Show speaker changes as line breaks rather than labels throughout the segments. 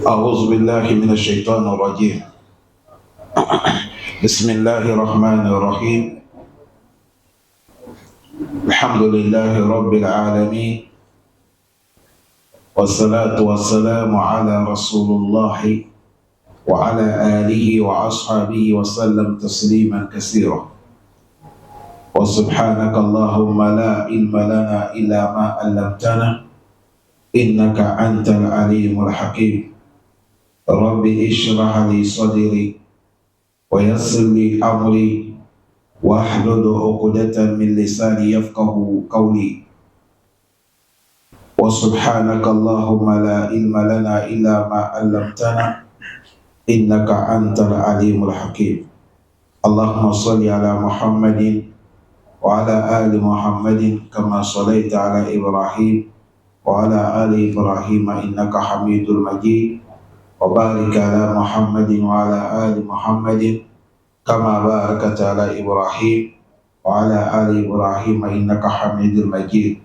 أعوذ بالله من الشيطان الرجيم. بسم الله الرحمن الرحيم. الحمد لله رب العالمين، والصلاة والسلام على رسول الله وعلى آله وأصحابه وسلم تسليما كثيرا. وسبحانك اللهم لا علم لنا إلا ما علمتنا إنك أنت العليم الحكيم. رب اشرح لي صدري ويسر لي أمري واحلل عقدة من لساني يفقه قولي. وسبحانك اللهم لا علم لنا إلا ما علمتنا إنك أنت العليم الحكيم. اللهم صل على محمد وعلى آل محمد كما صليت على إبراهيم وعلى آل إبراهيم إنك حميد مجيد، وبارك على محمد وعلى آل محمد كما باركت على إبراهيم وعلى آل إبراهيم إنك حميد مجيد.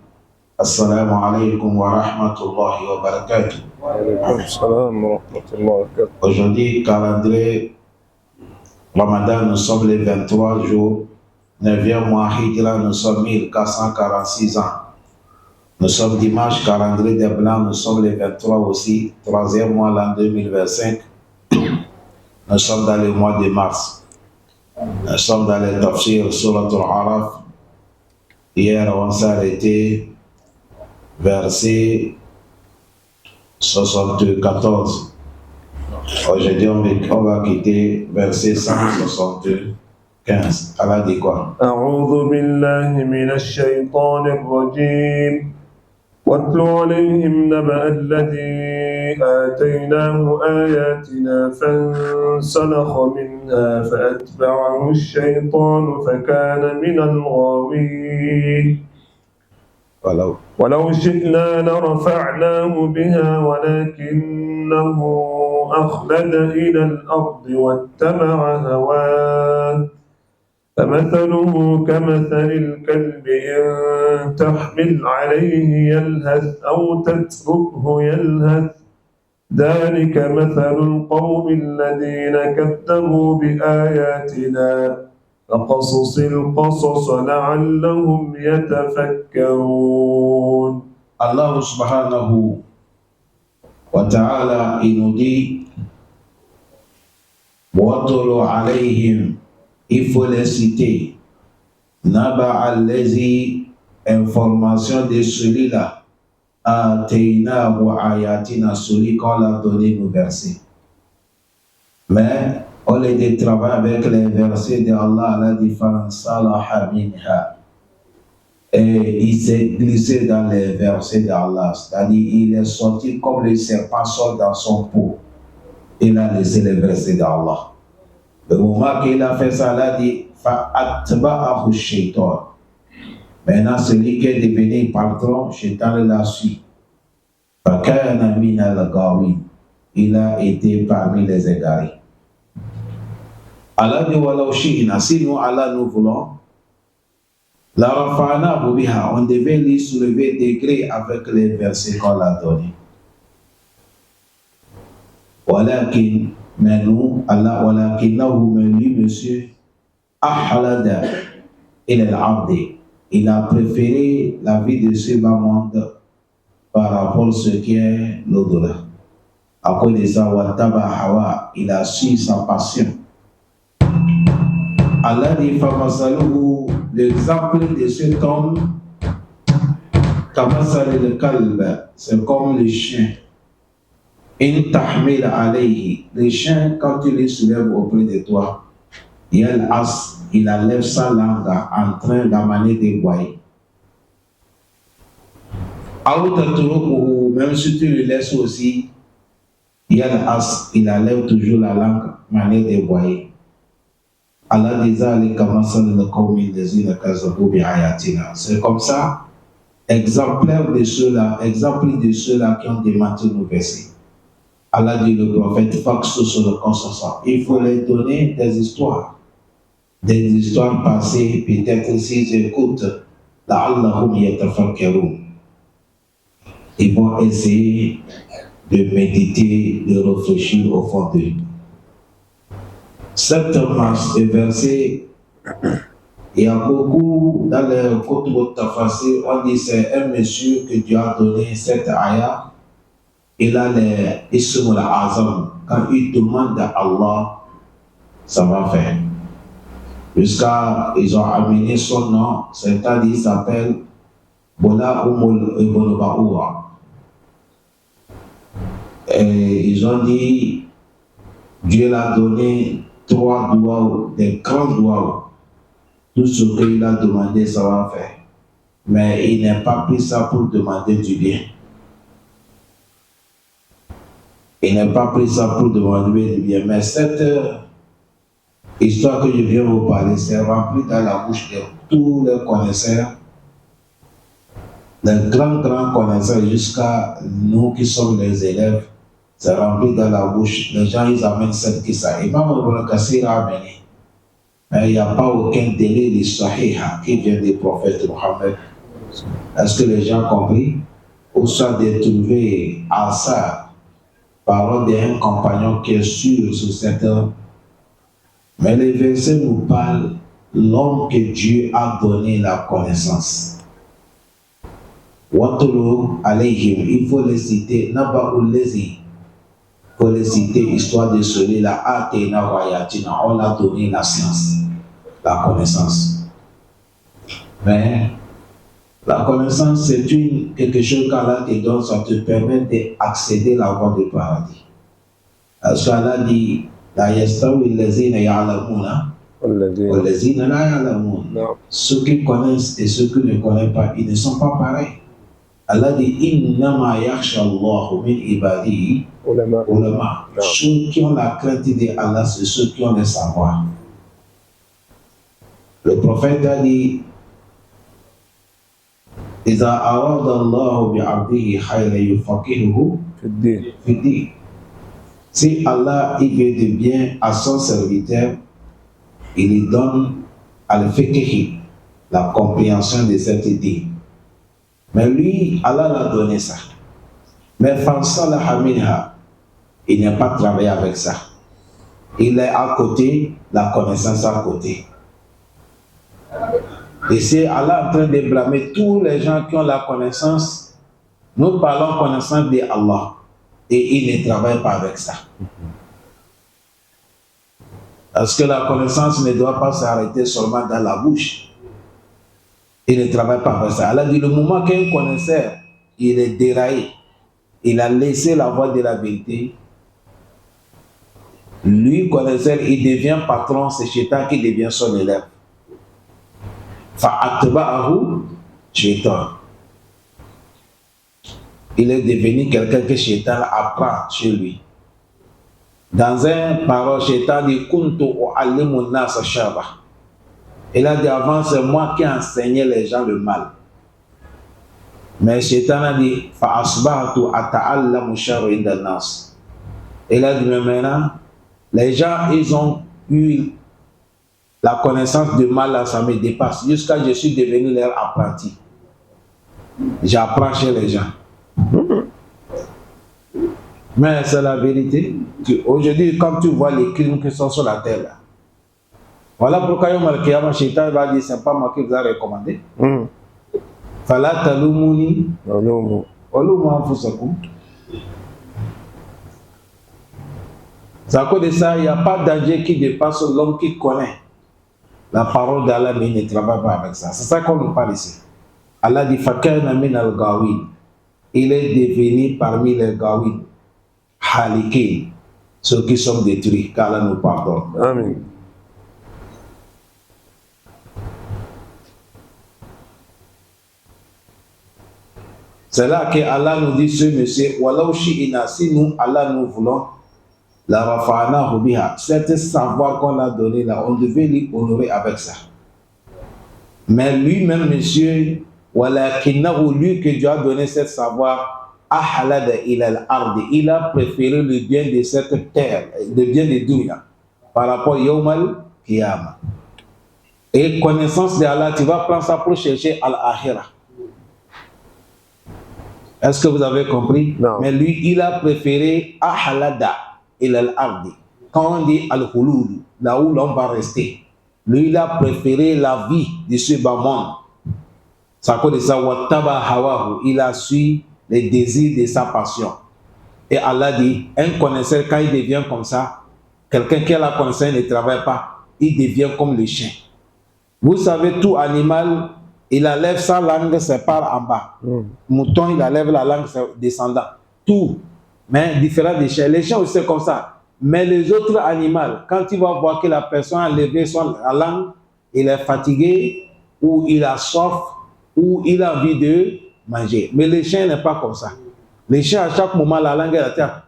السلام عليكم ورحمة الله وبركاته.
وعليكم السلام ورحمة الله وبركاته.
Aujourd'hui, calendrier Ramadan, nous sommes les 23 jours, 9e mois Hijra, nous sommes 1446 ans. Nous sommes dimanche, calendrier des Blancs, nous sommes les 23 aussi, 3e mois l'an 2025. Nous sommes dans le mois de mars. Nous sommes dans le tafsir Surat al-Araf. Hier, on s'est arrêté verset 74. Aujourd'hui, on va quitter verset 175. Allah dit quoi?
أعوذ بالله من الشيطان الرجيم. واتل عليهم نبأ الذي آتيناه آياتنا فانسلخ منها فأتبعه الشيطان فكان من الغاوين. ولو شئنا لرفعناه بها ولكنه أخلد إلى الأرض واتبع هواه فمثله كمثل الكلب إن تحمل عليه يلهث أو تتركه يلهث ذلك مثل القوم الذين كذبوا بآياتنا فقصص القصص لعلهم يتفكرون.
Allah subhanahu wa ta'ala, il nous dit وَاتْلُ عَلَيْهِمْ, il faut les citer. Naba allazi, information de celui-là. Atayna wa ayatina, celui qu'on l'a donné nos versets. Mais on les travaille avec les versets de Allah, la différence salaha minha. Et il s'est glissé dans les versets d'Allah, c'est-à-dire il est sorti comme le serpent sort dans son pot. Il a laissé les versets d'Allah. Le moment qu'il a fait ça, il a dit فَأَتْبَعَهُ الشَّيْطَانُ. Maintenant, celui qui est devenu patron, Shaitan l'a su. فَكَانَ مِنَ الْغَاوِينَ. Il a été parmi les égarés. Allah dit وَلَوْ شِئْنَا, si nous, Allah, nous voulons, la rafa'na biha, on devait lui soulever degré avec les versets qu'on l'a donnés. Walakin, mais nous, Allah, walakinahu, mais lui, monsieur, ahlada ila al-abdi, il a préféré la vie de ce bas monde par rapport à ce qui est l'au-delà. À cause de ça, wataba hawa, il a su sa passion. Allah dit famasaluhu, l'exemple de cet homme, kamasal al-kalb, c'est comme le chien. In tahmil alayhi, le chien, quand tu le soulèves auprès de toi, il enlève sa langue en train d'amener des boyaux. Même si tu le laisses aussi, il enlève toujours la langue, manière de boyer. Allah disait, c'est comme ça, exemplaire de ceux-là, exemple de ceux-là qui ont démenti nos versets. Allah dit le prophète, sur le conscience, il faut leur donner des histoires passées, peut-être s'ils écoutent, ils vont essayer de méditer, de réfléchir au fond d'eux. Cette marche de verset, il y a beaucoup dans le Kutub Tafasir, on dit c'est un monsieur que Dieu a donné cette ayah. Il a les Ismul Azam. Quand il demande à Allah, ça va faire. Jusqu'à, ils ont amené son nom, c'est-à-dire il s'appelle Bola Umul Ibn Ba'oura. Et ils ont dit, Dieu l'a donné 3 doigts, des grands doigts. Tout ce qu'il a demandé, ça va faire. Mais il n'a pas pris ça pour demander du bien. Il n'a pas pris ça pour demander du bien. Mais cette histoire que je viens vous parler, c'est rempli dans la bouche de tous les connaisseurs, les grands connaisseurs, jusqu'à nous qui sommes les élèves. C'est rempli dans la bouche. Les gens, ils amènent cette kissa. Imam Ibn Kassir a amené. Mais il n'y a pas aucun délai de Sahiha qui vient du prophète Mohammed. Est-ce que les gens ont compris? Ou soit de trouver Asa, parole d'un compagnon qui est sûr sur cette œuvre. Mais les versets nous parlent l'homme que Dieu a donné la connaissance. Watulu alayhim, il faut les citer. Naba'ul lazi. Il faut les citer, histoire de celui-là, Atena Wayatina, on a donné la science, la connaissance. Mais la connaissance, c'est quelque chose qu'Allah te donne, ça te permet d'accéder à la voie du paradis. Parce qu'Allah dit, La yastawi allazina ya'lamuna wallazina la ya'lamun. Ceux qui connaissent et ceux qui ne connaissent pas, ils ne sont pas pareils. Allah dit Innama yakhsha Allahu min ibadihi ulama. Ceux qui ont la crainte d'Allah, c'est ceux qui ont le savoir. Le prophète a dit Iza arada Allahu bi'abdihi khayran yufaqihuhu fi ddin. Si Allah il veut du bien à son serviteur, il lui donne al-fiqh, la compréhension de cette idée. Mais lui, Allah l'a donné ça. Mais Fansalaha minha, il n'a pas travaillé avec ça. Il est à côté, la connaissance à côté. Et c'est Allah en train de blâmer tous les gens qui ont la connaissance. Nous parlons connaissance de Allah. Et il ne travaille pas avec ça. Parce que la connaissance ne doit pas s'arrêter seulement dans la bouche. Il ne travaille pas avec ça. Allah dit le moment qu'un connaisseur, il est déraillé, il a laissé la voie de la vérité, lui, connaisseur, il devient patron, c'est Shaitan qui devient son élève. Fa'atba'ahu Shaitan. Il est devenu quelqu'un que Shaitan apprend chez lui. Dans un parole, Shaitan dit Kuntu u'allimu an-nasa sharra. Il a dit avant, c'est moi qui enseignais les gens le mal. Mais Shaitan a dit Fa'asbahtu ata'allamu sharra inda an-nas. Il a dit mais maintenant, les gens, ils ont eu la connaissance du mal, là, ça me dépasse. Jusqu'à ce que je suis devenu leur apprenti. J'apprends chez les gens. Mais c'est la vérité. Aujourd'hui, quand tu vois les crimes qui sont sur la terre, là, voilà pourquoi Yom Al-Qiyamah, Shaitan va dire, c'est pas moi qui vous a recommandé. Fala talumuni, walumu anfusakum. C'est à cause de ça, il n'y a pas danger qui dépasse l'homme qui connaît la parole d'Allah, mais il ne travaille pas avec ça. C'est ça qu'on nous parle ici. Allah dit, Fakana min al-Gawin. Il est devenu parmi les Gawin. Halikin, ceux qui sont détruits, qu'Allah nous pardonne.
Amen.
C'est là que Allah nous dit ce monsieur, Walau shi'ina, si nous, Allah nous voulons, la rafa'ana biha, cet savoir qu'on a donné là, on devait lui honorer avec ça. Mais lui-même, monsieur, walakinahu, lui que Dieu a donné ce savoir, ahalada ila al-ardi, il a préféré le bien de cette terre, le bien de dunya, par rapport à Yawmal Qiyamah. Et connaissance de Allah, tu vas prendre ça pour chercher al-akhirah. Est-ce que vous avez compris?
Non.
Mais lui, il a préféré Ahlada il al-Ardi. Quand on dit Al-Khulud, là où l'on va rester, lui, il a préféré la vie de ce bas monde. Ça cause de ça, Wattaba Hawahu, il a suivi les désirs de sa passion. Et Allah dit, un connaisseur, quand il devient comme ça, quelqu'un qui a la connaissance ne travaille pas, il devient comme le chien. Vous savez, tout animal, il enlève sa langue, c'est par en bas. Mouton, il enlève la langue, c'est descendant. Tout. Mais différent des chiens. Les chiens aussi, c'est comme ça. Mais les autres animaux, quand il va voir que la personne a levé la langue, il est fatigué, ou il a soif, ou il a envie de manger. Mais les chiens n'est pas comme ça. Les chiens, à chaque moment, la langue est à terre.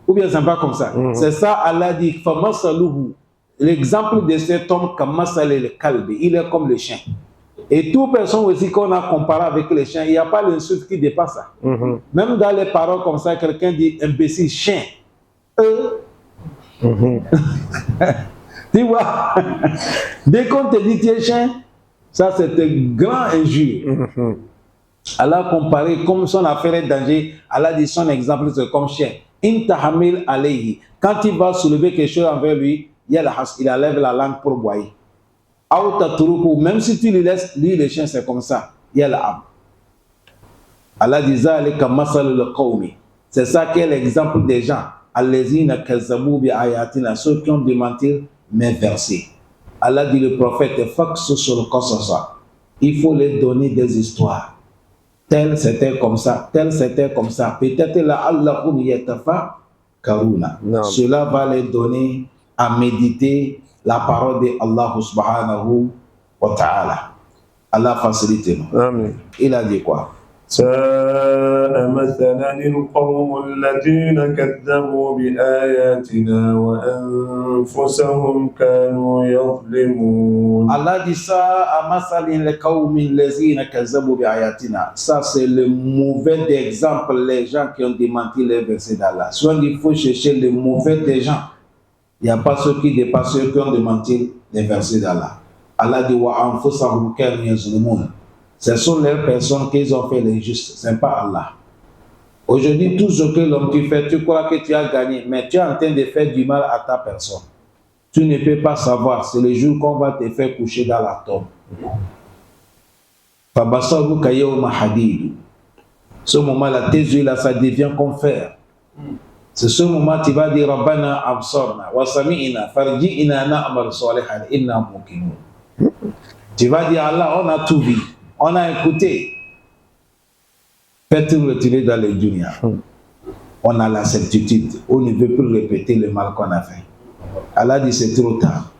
Ou bien c'est pas comme ça. C'est ça, Allah dit, Famasaluhu. L'exemple de cet homme, le kalbi, il est comme le chien. Et toute personne aussi qu'on a comparé avec les chiens, il n'y a pas l'insulte qui dépasse ça. Même dans les paroles comme ça, quelqu'un dit imbécile, chien. Tu vois, dès qu'on te dit tu es chien, ça c'est un grand injure. Allah a comparé comme son affaire est danger, Allah dit son exemple c'est comme chien. Intahamil alayhi. Quand il va soulever quelque chose envers lui, il enlève la langue pour boyer. Même si tu lui laisses, lui les chiens c'est comme ça. Il y a la âme. Allah dit c'est ça qui est l'exemple des gens. Ceux qui ont démenti mes versets. Allah dit le prophète, il faut leur donner des histoires. Tel c'était comme ça, tel c'était comme ça. Peut-être là, Allah karuna. Cela va les donner à méditer la parole de Allah subhanahu wa ta'ala. Allah facilite nous.
Amen.
Il a dit quoi?
ساء مثلا القوم الذين كذبوا بآياتنا وأنفسهم كانوا يظلمون.
Allah dit ça à masalin les qawmin lazina kazzabu bi ayatina. Ça c'est le mauvais exemple les gens qui ont démenti les versets d'Allah. Soit il faut chercher le mauvais des gens. Il n'y a pas ceux qui dépassent ceux qui ont démenti les versets d'Allah. Allah dit wa anfusahum kanu yazlimun. Ce sont les personnes qui ont fait l'injuste, ce n'est pas Allah. Aujourd'hui, tout ce que l'homme tu fais, tu crois que tu as gagné, mais tu es en train de faire du mal à ta personne. Tu ne peux pas savoir, c'est le jour qu'on va te faire coucher dans la tombe. Ce moment-là, tes yeux là, ça devient comme fer. C'est ce moment tu vas dire Rabbana absorna wa sami'na farji'na na'mal salihan inna muqinun. Tu vas dire Allah, on a tout vu. On a écouté. Faites-nous retirer dans les dunya. On a la certitude. On ne veut plus répéter le mal qu'on a fait. Allah dit c'est trop tard.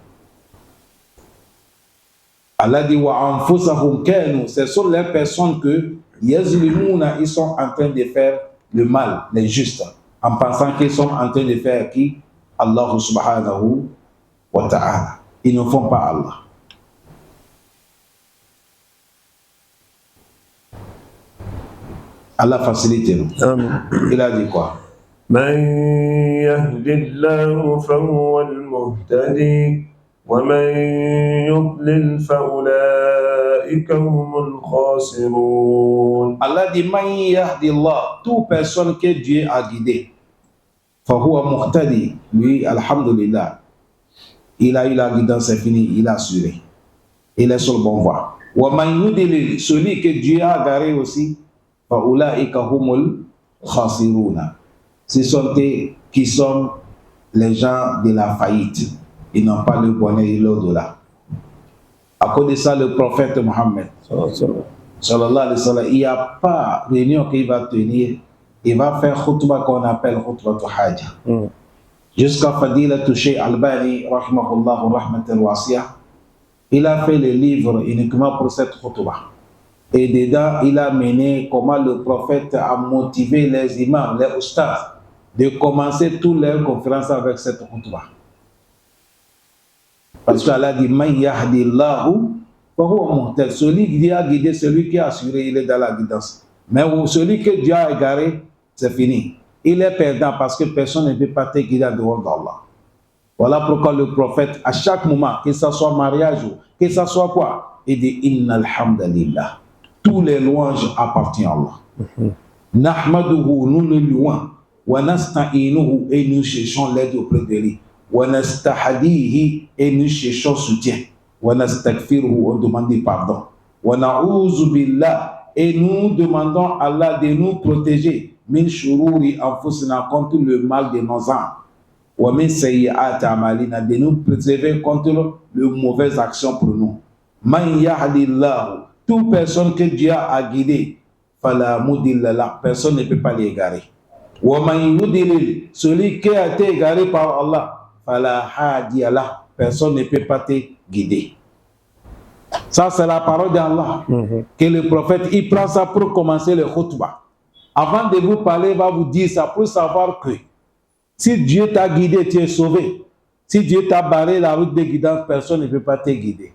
Allah dit wa anfusahum kanu. Ce sont les personnes que yazlimuna, ils sont en train de faire le mal, l'injuste, en pensant qu'ils sont en train de faire qui? Allah subhanahu wa ta'ala. Ils ne font pas Allah. Allah facilite nous. Il a dit quoi?
من يهد الله فهو المهتدي ومن يضلل فأولئك هم الخاسرون.
Allah dit man yahdi Allah, toute personne que Dieu a guidé, fahuwa muhtadi, lui alhamdulillah, il a eu la guidance, c'est fini, il a assuré, il est sur le bon voie. Wa man yudlil, celui que Dieu a garé aussi, faulaika humul khasiruna. Ce sont eux qui sont les gens de la faillite. Ils n'ont pas le bonheur et l'au-delà. À cause de ça, le prophète Mohammed, sallallahu alayhi wa sallam, il n'y a pas de réunion qu'il va tenir. Il va faire khutbah qu'on appelle khutbah tu haja. Jusqu'à Fadila Touché Albani, rahimahullah, rahmatan wasiya, il a fait le livre uniquement pour cette khutbah. Et dedans, il a mené comment le prophète a motivé les imams, les ustaz, de commencer toutes leurs conférences avec cette khutbah. Parce qu'Allah dit, Man yahdillahu, celui qui a guidé, celui qui a assuré, il est dans la guidance. Mais celui que Dieu a égaré, c'est fini. Il est perdant parce que personne ne peut pas te guider en dehors d'Allah. Voilà pourquoi le prophète, à chaque moment, que ce soit mariage ou que ce soit quoi, il dit, Inna alhamdulillah. Tous les louanges appartiennent à Allah. Nahmaduhu, nous le louons. Wa nasta'inuhu, et nous cherchons l'aide auprès de lui. Wa nastahdihi, et nous cherchons soutien. Wa nastaghfiruhu, on demande pardon. Wa na'udhu billah, et nous demandons à Allah de nous protéger. Min shururi anfusina, contre le mal de nos âmes. Wa min sayyi'ati a'malina, de nous préserver contre les mauvaises actions pour nous. Man yahdillahu, toute personne que Dieu a guidé, fala mudilla la, personne ne peut pas l'égarer. Wa man yudlil, celui qui a été égaré par Allah, fala hadiya la, personne ne peut pas te guider. Ça c'est la parole d'Allah. Que le prophète il prend ça pour commencer le khutbah. Avant de vous parler, il va vous dire ça pour savoir que si Dieu t'a guidé, tu es sauvé. Si Dieu t'a barré la route de guidance, personne ne peut pas te guider.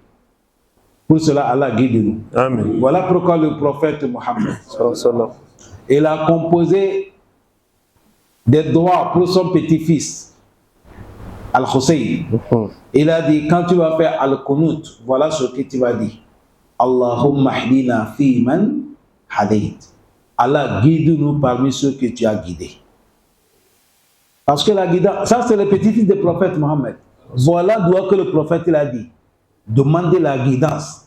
Pour cela, Allah guide-nous.
Amen.
Voilà pourquoi le prophète Mohammed, il a composé des doigts pour son petit-fils, Al-Hussein. Il a dit, quand tu vas faire Al-Qunut, voilà ce que tu vas dire. Allahumma hdina fi man hadayt. Allah guide-nous parmi ceux que tu as guidés. Parce que la guidance, ça c'est le petit-fils du prophète Mohammed. Voilà doigt que le prophète il a dit. Demander la guidance.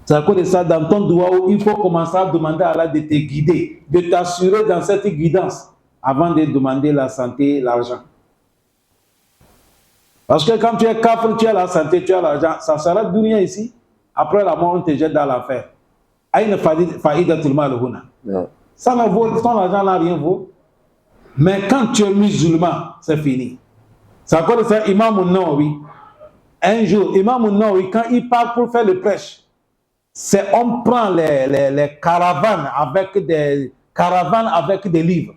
C'est à cause de ça, dans ton doigt, il faut commencer à demander à Allah de te guider, de t'assurer dans cette guidance avant de demander la santé, l'argent. Parce que quand tu es kafir, tu as la santé, tu as l'argent, ça sera dunya ici. Après la mort, on te jette dans l'affaire. Aïna fa'idatul mal huna. Ça ne vaut, ton argent n'a rien vaut. Mais quand tu es musulman, c'est fini. C'est à cause de ça, Imam Nawawi, un jour, Imam Nawawi, quand il part pour faire le prêche, c'est on prend les caravanes avec des livres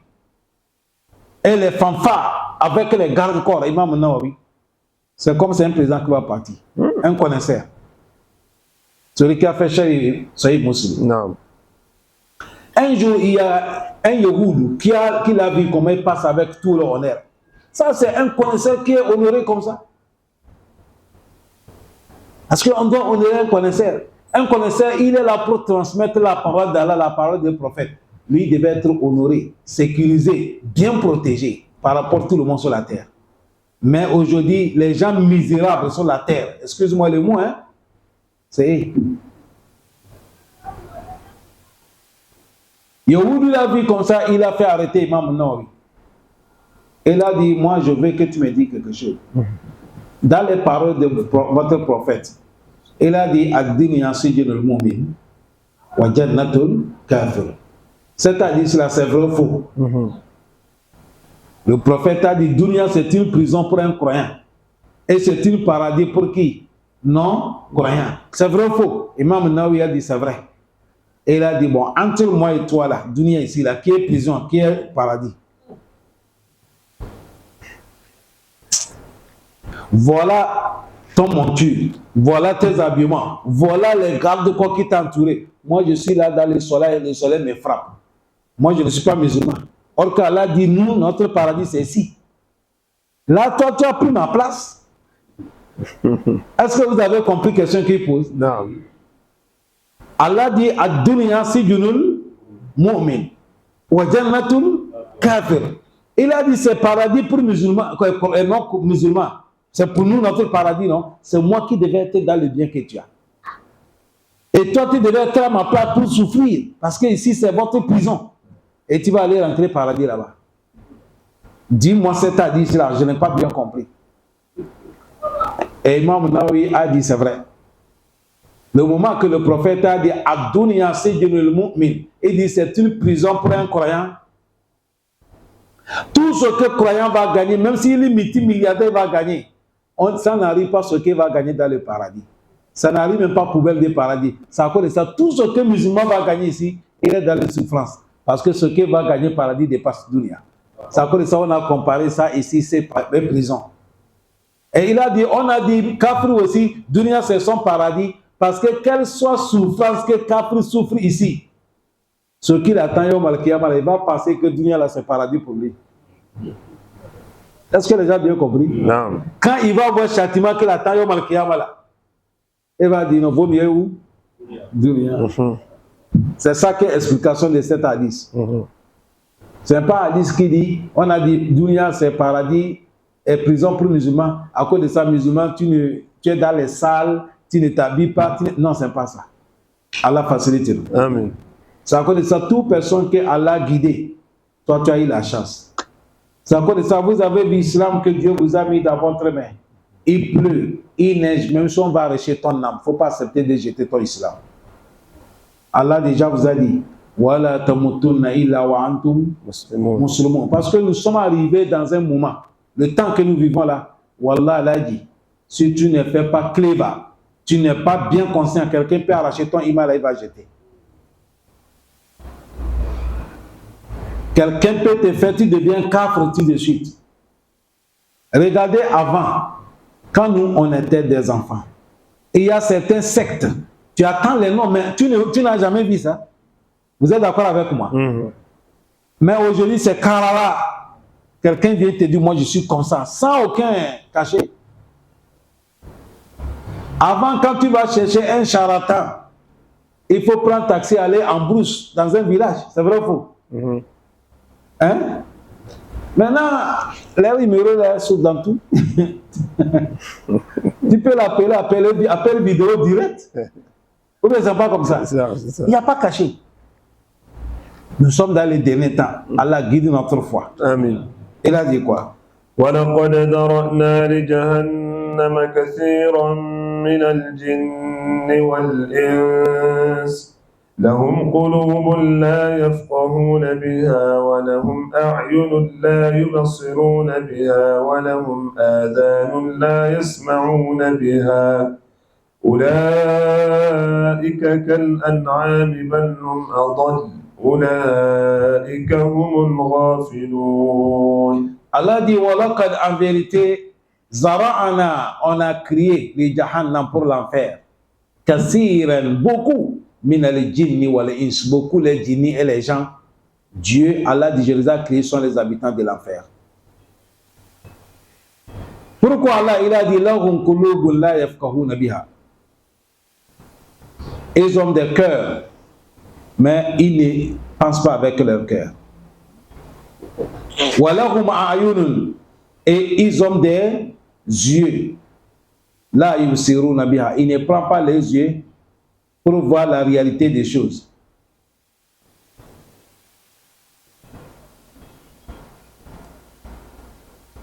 et les fanfares avec les gardes-corps. Imam Nawawi, c'est comme c'est un président qui va partir, un connaisseur, celui qui a fait Sahih Muslim.
Non.
Un jour, il y a un Yehoudou qui l'a vu comment il passe avec tout le honneur. Ça, c'est un connaisseur qui est honoré comme ça. Parce qu'on doit honorer un connaisseur. Un connaisseur, il est là pour transmettre la parole d'Allah, la parole du prophète. Lui, il devait être honoré, sécurisé, bien protégé par rapport à tout le monde sur la terre. Mais aujourd'hui, les gens misérables sur la terre, excuse-moi le mot, hein, c'est... Yehoudou l'a vu comme ça, il a fait arrêter Imam Nawawi. Il a dit, moi je veux que tu me dises quelque chose. Dans les paroles de votre prophète, il a dit, Ad-dunya sijnul mu'min wa jannatul kafir. C'est-à-dire, cela c'est vrai ou faux. Le prophète a dit, Dunya c'est une prison pour un croyant. Et c'est un paradis pour qui? Non croyant. C'est vrai ou faux? Imam Nawawi a dit, c'est vrai. Et il a dit, bon, entre moi et toi là, Dunya ici, là, qui est prison, qui est paradis. Voilà ton monture, voilà tes habillements, voilà les gardes-corps qui t'entourent. Moi, je suis là dans le soleil me frappe. Moi, je ne suis pas musulman. Or qu'Allah dit, nous, notre paradis, c'est ici. Là, toi, tu as pris ma place. Est-ce que vous avez compris la question qu'il pose?
Non.
Allah dit, Ad-dunya sijnul mu'min wa jannatul kafir. Il a dit, c'est paradis pour musulmans, et non musulmans. C'est pour nous notre paradis, non? C'est moi qui devais être dans le bien que tu as. Et toi, tu devais être à ma place pour souffrir. Parce que ici, c'est votre prison. Et tu vas aller rentrer au paradis là-bas. Dis-moi, c'est-à-dire là, je n'ai pas bien compris. Et Imam Nawawi a dit, c'est vrai. Le moment que le prophète a dit, Ad-dunya sijnul mu'min, il dit, c'est une prison pour un croyant. Tout ce que le croyant va gagner, même s'il est multimilliardaire, va gagner. Ça n'arrive pas ce qu'il va gagner dans le paradis. Ça n'arrive même pas poubelle du paradis. Ça à cause de ça, tout ce que le musulman va gagner ici, il est dans les souffrances. Parce que ce qu'il va gagner au paradis dépasse Dunya. C'est à cause de ça qu'on a comparé ça ici, c'est une prison. Et il a dit, on a dit, Kafir aussi, Dunya c'est son paradis, parce que quelle soit souffrance que Kafir souffre ici, ce qu'il attend, il va penser que Dunya là c'est paradis pour lui. Est-ce que les gens ont bien compris?
Non.
Quand il va voir châtiment qu'il attend, il va dire, non, vaut mieux où? Dunya. C'est ça qui est l'explication de cet hadith. Ce n'est pas un hadith qui dit, on a dit, Dunya c'est paradis et prison pour musulmans. À cause de ça, musulman, tu es dans les salles, tu ne t'habilles pas. Non, ce n'est pas ça. Allah facilite.
Amen.
C'est à cause de ça, toute personne que Allah a guidé, toi tu as eu la chance. C'est à cause de ça, vous avez vu l'islam que Dieu vous a mis dans votre main. Il pleut, il neige, même si on va arracher ton âme, il ne faut pas accepter de jeter ton islam. Allah déjà vous a dit, Wala tamutunna illa wa antum muslimun. Parce que nous sommes arrivés dans un moment, le temps que nous vivons là, Wallah Allah a dit, si tu ne fais pas cléba, tu n'es pas bien conscient, quelqu'un peut arracher ton iman là, il va jeter. Quelqu'un peut te faire, tu deviens kafir tout de suite. Regardez avant, quand nous on était des enfants, il y a certains sectes, tu attends les noms, mais tu n'as jamais vu ça. Vous êtes d'accord avec moi? Mais aujourd'hui c'est Karala. Quelqu'un vient te dire, moi je suis comme ça, sans aucun cachet. Avant, quand tu vas chercher un charlatan, il faut prendre taxi, aller en brousse, dans un village. C'est vrai ou faux? Hein? Maintenant, les numéros là sont dans tout. Tu peux l'appeler, appel vidéo direct. Ou bien c'est pas comme ça. Il n'y a pas caché. Nous sommes dans les derniers temps. Allah guide notre foi.
Amen.
Il a dit quoi?
وَلَقَدْ ذَرَأْنَا لِجَهَنَّمَ كَثِيرًا مِنَ الْجِنِّ وَالْإِنسِ لهم قلوب لا يفقهون بها ولهم أعين لا يبصرون بها ولهم آذان لا يسمعون بها أولئك كالأنعام بل هم أضل أولئك هم الغافلون.
Allah dit walaqad, en vérité, zara'ana, on a créé les jahannam pour l'enfer. Kasiran, beaucoup. Minal jinni wal ins, beaucoup les djinnis et les gens. Dieu, Allah dit, je les ai créés, sont les habitants de l'enfer. Pourquoi Allah il a dit lahum qulubun la yafqahuna biha? Ils ont des cœurs, mais ils ne pensent pas avec leur cœur. Wa lahum a'yunun, et ils ont des yeux. La yubsiruna biha, ils ne prennent pas les yeux pour voir la réalité des choses.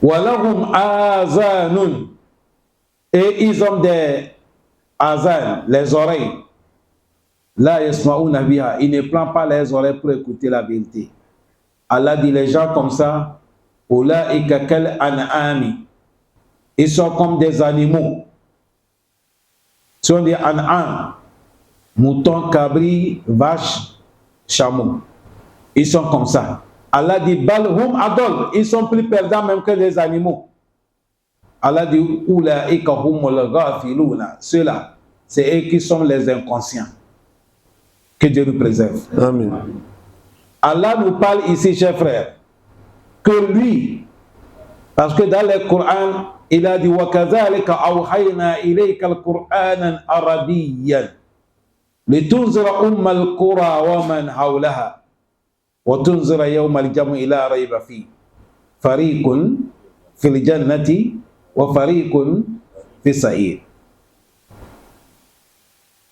Walahum azanun, et ils ont des azan, les oreilles. La yasma'una biha, ils ne prennent pas les oreilles pour écouter la vérité. Allah dit les gens comme ça, ulaika kal an'ami, ils sont comme des animaux. Ils sont des an'am. Mouton, cabri, vache, chameau. Ils sont comme ça. Allah dit balhum adol, ils sont plus perdants même que les animaux. Allah dit ulaika humul ghafiluna, ceux-là, c'est eux qui sont les inconscients. Que Dieu nous préserve.
Amen.
Allah nous parle ici, chers frères, que lui, parce que dans le Coran, il a dit wa kadhalika awhayna ilayka al-Qur'anan arabiyyan لتنذر القرى ومن حولها وتنذر يوم الجمع لا ريب فيه فريق في الجنة وفريق في السعير.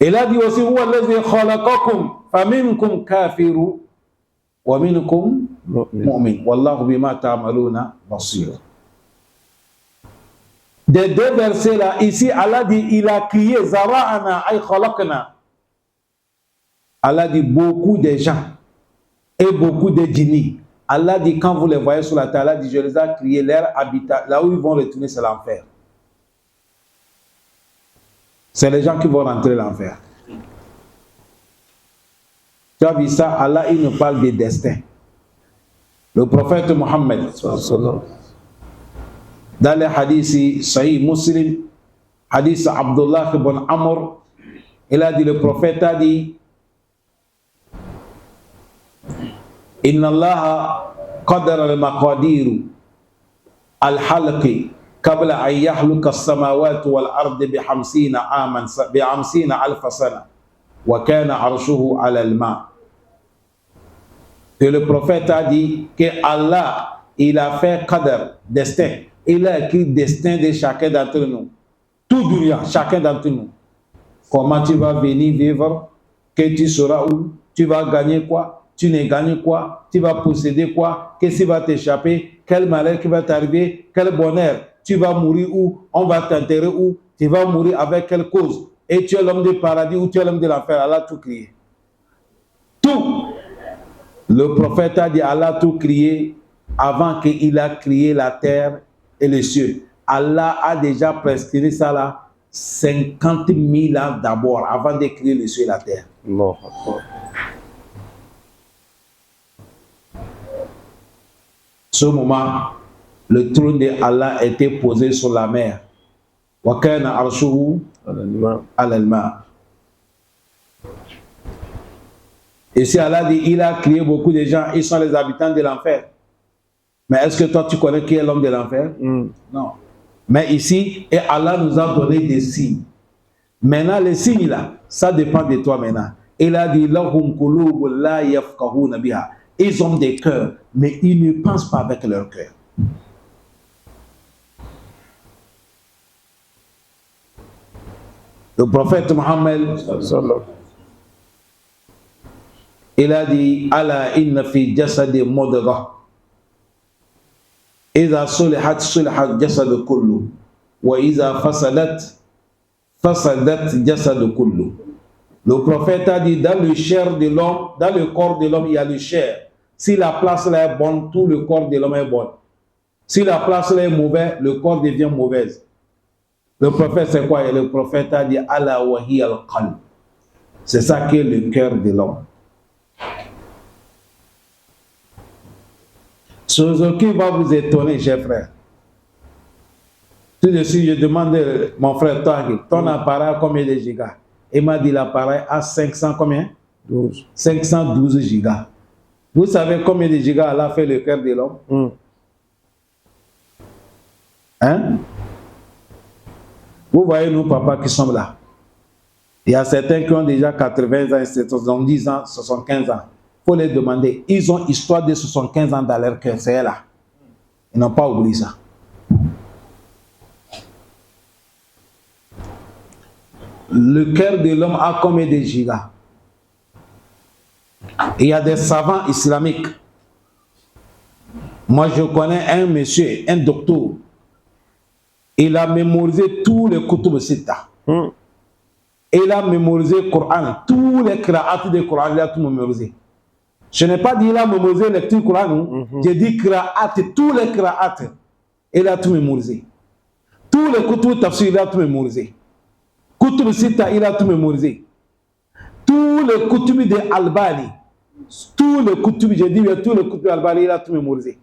Il a dit aussi هو الذي خلقكم فمنكم كافر ومنكم مؤمن والله بما تعملون بصير. Des deux versets là, ici Allah dit il a crié zara'ana ay khalaqna. Allah dit beaucoup de gens et beaucoup de djinnis. Allah dit quand vous les voyez sur la terre, Allah dit je les ai créés, leur habitat, là où ils vont retourner c'est l'enfer. C'est les gens qui vont rentrer l'enfer. Tu as vu ça, Allah il nous parle des destins. Le prophète Mohammed, dans les hadiths Sahih Muslim, hadith Abdullah ibn Amr, il a dit, le prophète a dit, Inna Allah qadara al-maqadir al-halqi qabla an yahluka as-samawati wal-ardi bi 50 alf sana. wa kana arshuhu ala al-ma. Que le prophète a dit que Allah, il a fait qadr, destin. Il a écrit le destin de chacun d'entre nous. Tout dunya, chacun d'entre nous. Comment tu vas venir vivre, que tu seras où, tu vas gagner quoi, tu ne gagnes quoi, tu vas posséder quoi, qu'est-ce qui va t'échapper, quel malheur qui va t'arriver, quel bonheur, tu vas mourir où, on va t'enterrer où, tu vas mourir avec quelle cause, et tu es l'homme du paradis ou tu es l'homme de l'enfer. Allah a tout crié. Tout. Le prophète a dit Allah a tout crié avant qu'il a créé la terre et les cieux. Allah a déjà prescrit ça là 50 000 ans d'abord avant de créer les cieux et la terre.
Allah.
Ce moment, le trône de Allah était posé sur la mer. Wa kana arshuhu ala al-ma. Et si Allah dit, il a créé beaucoup de gens, ils sont les habitants de l'enfer. Mais est-ce que toi tu connais qui est l'homme de l'enfer? Non. Mais ici, et Allah nous a donné des signes. Maintenant, les signes là, ça dépend de toi maintenant. Il a dit, lahum qulubun la yafqahuna biha. Ils ont des cœurs, mais ils ne pensent pas avec leur cœur. Le prophète Mohammed, il a dit, ala inna fi jasadi mudghah. إذا صلحت صلح الجسد كله وإذا فسدت فسدت الجسد كله. Le prophète a dit dans le chair de l'homme, dans le corps de l'homme, il y a le chair. Si la place là est bonne, tout le corps de l'homme est bon. Si la place là est mauvaise, le corps devient mauvaise. Le prophète c'est quoi? Et le prophète a dit ala wa hiya al-qalb. C'est ça qui est le cœur de l'homme. Ce qui va vous étonner, chers frères. Tout de suite, je demande mon frère Tahir, ton appareil a combien de gigas? Il m'a dit l'appareil a 500 combien?
12.
512 gigas. Vous savez combien de gigas Allah fait le cœur de l'homme? Hein? Vous voyez nous papas qui sommes là. Il y a certains qui ont déjà 80 ans, 70 ans, 75 ans. Il faut les demander. Ils ont histoire de 75 ans dans leur cœur. C'est là. Ils n'ont pas oublié ça. Le cœur de l'homme a combien de gigas? Il y a des savants islamiques. Moi, je connais un monsieur, un docteur. Il a mémorisé tous les kutub sitta. Il a mémorisé le Coran. Tous les qira'at du Coran, il a tout mémorisé. Je n'ai pas dit il a mémorisé le lecture Coran. J'ai dit qira'at, tous les qira'at. Il a tout mémorisé. Tous les kutub tafsir, il a tout mémorisé. Kutub sitta, il a tout mémorisé. Tous les kutub de Al-Bani, tous les kutub, j'ai dit tous les kutub Al-Bani, il a tout mémorisé.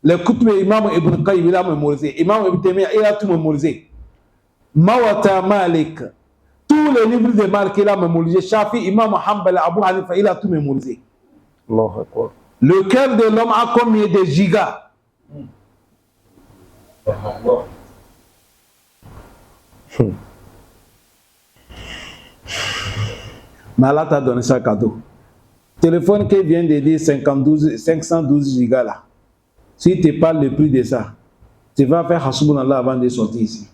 Les kutub Imam Ibn Qayyim, il a mémorisé. Imam Ibn Taymiyyah, il a tout mémorisé. Mawata Malik, tous les livres de Malik, il a mémorisé. Shafi, Imam Hanbal, Abu Hanifa, il a tout mémorisé.
Allah Akbar.
Le cœur de l'homme a combien de gigas? Mais Allah t'a donné ça cadeau. Téléphone qui vient de dire 512 gigas là. Si tu parles le prix de ça, tu vas faire Hasbunallah avant de sortir ici.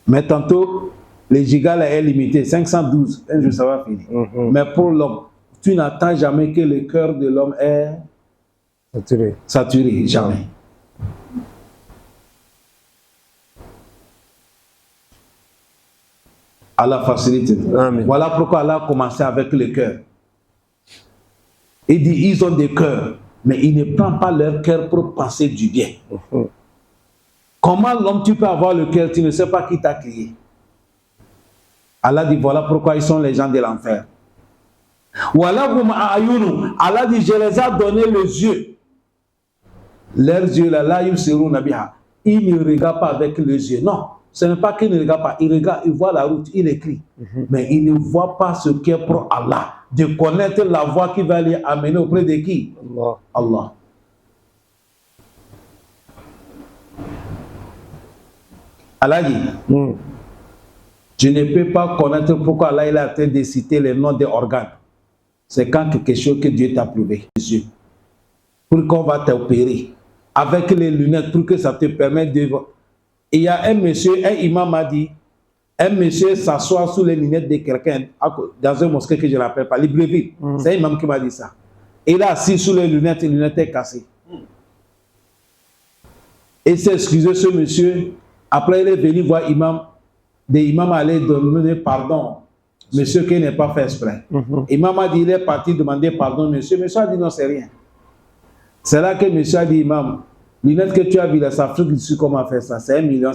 Mais tantôt, les gigas là est limité, 512, un jour ça va finir. Mais pour l'homme, tu n'attends jamais que le cœur de l'homme est saturé, jamais. Allah facilite.
Amen.
Voilà pourquoi Allah a commencé avec le cœur. Il dit, ils ont des cœurs, mais ils ne prennent pas leur cœur pour penser du bien. Comment l'homme, tu peux avoir le cœur, tu ne sais pas qui t'a créé. Allah dit, voilà pourquoi ils sont les gens de l'enfer. Allah dit, je les ai donné les yeux. Leurs yeux là, ils ne regardent pas avec les yeux. Non, ce n'est pas qu'ils ne regardent pas. Ils regardent, ils voient la route, ils écrivent. Mais ils ne voient pas ce qui est pour Allah. De connaître la voie qui va les amener auprès de qui? Allah. Allah dit, je ne peux pas connaître pourquoi Allah il a train de citer les noms des organes. C'est quand quelque chose que Dieu t'a prouvé, les yeux, pour qu'on va t'opérer, avec les lunettes, pour que ça te permette de voir. Il y a un monsieur, un imam m'a dit, un monsieur s'assoit sous les lunettes de quelqu'un, dans un mosquée que je ne rappelle pas, Libreville. C'est un imam qui m'a dit ça. Il est assis sous les lunettes est cassée. Et s'est excusé ce monsieur. Après, il est venu voir l'imam. L'imam allait demander pardon. Monsieur qui n'est pas fait exprès. L'imam a dit, il est parti demander pardon. Monsieur a dit non, c'est rien. C'est là que monsieur a dit, imam, lunettes que tu as vues, ça fait dessus comment faire ça. C'est 1,5 million.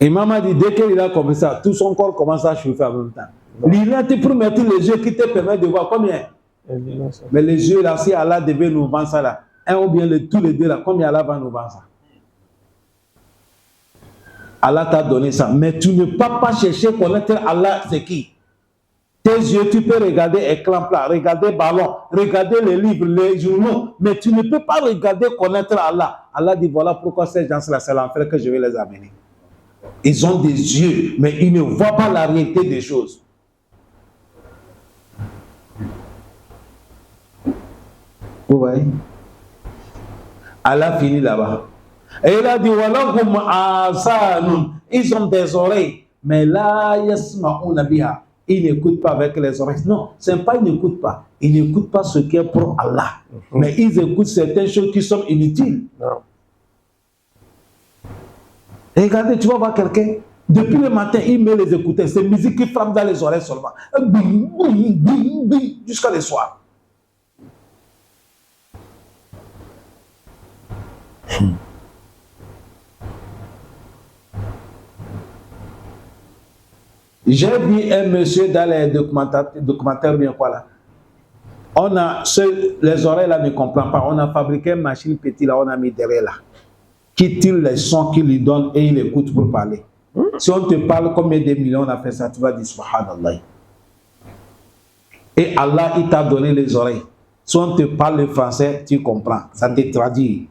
Imam a dit, dès qu'il a compris ça, tout son corps commence à chauffer en même temps. Lunettes pour mettre les yeux qui te permettent de voir combien. Mais les yeux là, si Allah devait nous vendre ça là, un ou bien tous les deux là, combien Allah va nous vendre ça? Allah t'a donné ça, mais tu ne peux pas chercher à connaître Allah, c'est qui? Tes yeux, tu peux regarder écran plat, regarder ballon, regarder les livres, les journaux, mais tu ne peux pas regarder connaître Allah. Allah dit, voilà pourquoi ces gens-là, c'est l'enfer que je vais les amener. Ils ont des yeux, mais ils ne voient pas la réalité des choses. Vous voyez? Allah finit là-bas. Et il a dit, ils ont des oreilles, mais là, ils n'écoutent pas avec les oreilles. Non, ce n'est pas ils n'écoutent pas. Ils n'écoutent pas ce qui est pour Allah. Mais ils écoutent certaines choses qui sont inutiles. Non. Et regardez, tu vas voir quelqu'un, depuis le matin, il met les écouteurs. C'est musique qui frappe dans les oreilles seulement. Bing, bing, bing, bing, jusqu'à le soir. J'ai vu un monsieur dans les documentaires bien quoi là. On a les oreilles là ne comprennent pas. On a fabriqué une machine petite là, on a mis derrière là, qui tire les sons qu'il lui donne et il écoute pour parler. Si on te parle combien de millions on a fait ça, tu vas dire subhanallah. Et Allah il t'a donné les oreilles. Si on te parle le français, tu comprends, ça te traduit.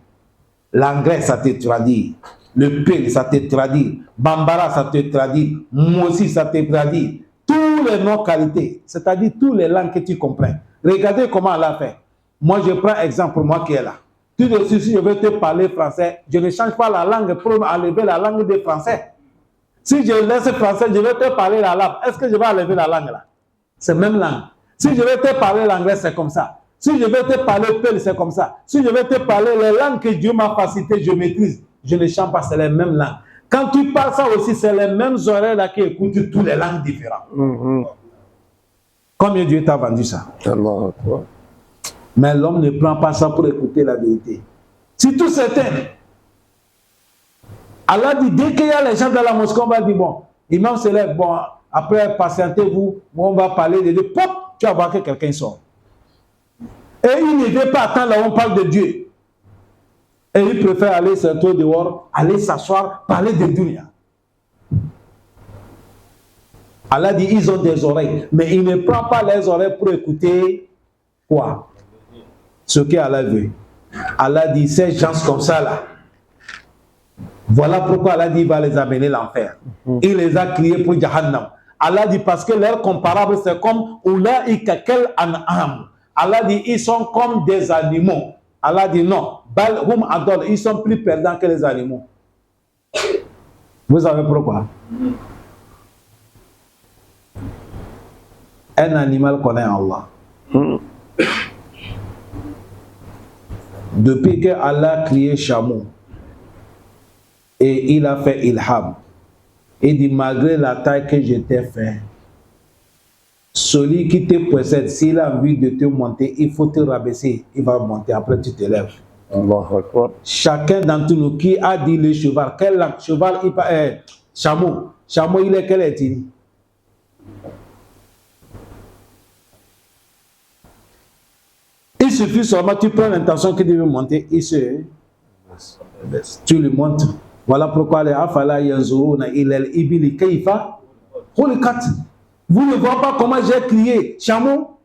L'anglais, ça te traduit. Le Pel, ça te traduit. Bambara, ça te traduit. Mosi, ça te traduit. Tous les noms qualités, c'est-à-dire toutes les langues que tu comprends. Regardez comment Allah fait. Moi, je prends exemple pour moi qui est là. Tout de suite, si je veux te parler français, je ne change pas la langue pour enlever la langue des Français. Si je laisse français, je vais te parler l'arabe. Est-ce que je vais enlever la langue là? C'est la même langue. Si je vais te parler l'anglais, c'est comme ça. Si je vais te parler Pel, c'est comme ça. Si je vais te parler les langues que Dieu m'a facilité, je maîtrise. Je ne chante pas, c'est les mêmes langues. Quand tu parles ça aussi, c'est les mêmes oreilles là qui écoutent toutes les langues différentes. Combien Dieu t'a vendu ça? Mais l'homme ne prend pas ça pour écouter la vérité. C'est tout certain. Allah dit, dès qu'il y a les gens dans la mosquée, on va dire, bon, l'imam se lève, bon, après, patientez-vous, on va parler de Dieu. Pop, tu vas voir que quelqu'un sort. Et il ne veut pas attendre là où on parle de Dieu. Et il préfère aller se retrouver dehors, aller s'asseoir, parler de Dunya. Allah dit, ils ont des oreilles, mais il ne prend pas les oreilles pour écouter quoi? Ce qu'Allah veut. Allah dit, ces gens comme ça là, voilà pourquoi Allah dit, il va les amener l'enfer. Il les a criés pour Jahannam. Allah dit, parce que leur comparable, c'est comme Ulaïka kel an'am. Allah dit, ils sont comme des animaux. Allah dit, non, Balhum adol, ils sont plus perdants que les animaux. Vous savez pourquoi? Un animal connaît Allah. Depuis que Allah a créé chameau, et il a fait ilham, il dit, malgré la taille que je t'ai fait, celui qui te possède, s'il a envie de te monter, il faut te rabaisser, il va monter, après tu te lèves. Chacun d'entre nous qui a dit le cheval, quel cheval, chameau, il est quel est-il? Il suffit seulement, tu prends l'intention qu'il devait monter, tu le montes. Voilà pourquoi les afala yanzuruna ila al-ibili kayfa khuliqat. Vous ne voyez pas comment j'ai crié, chameau?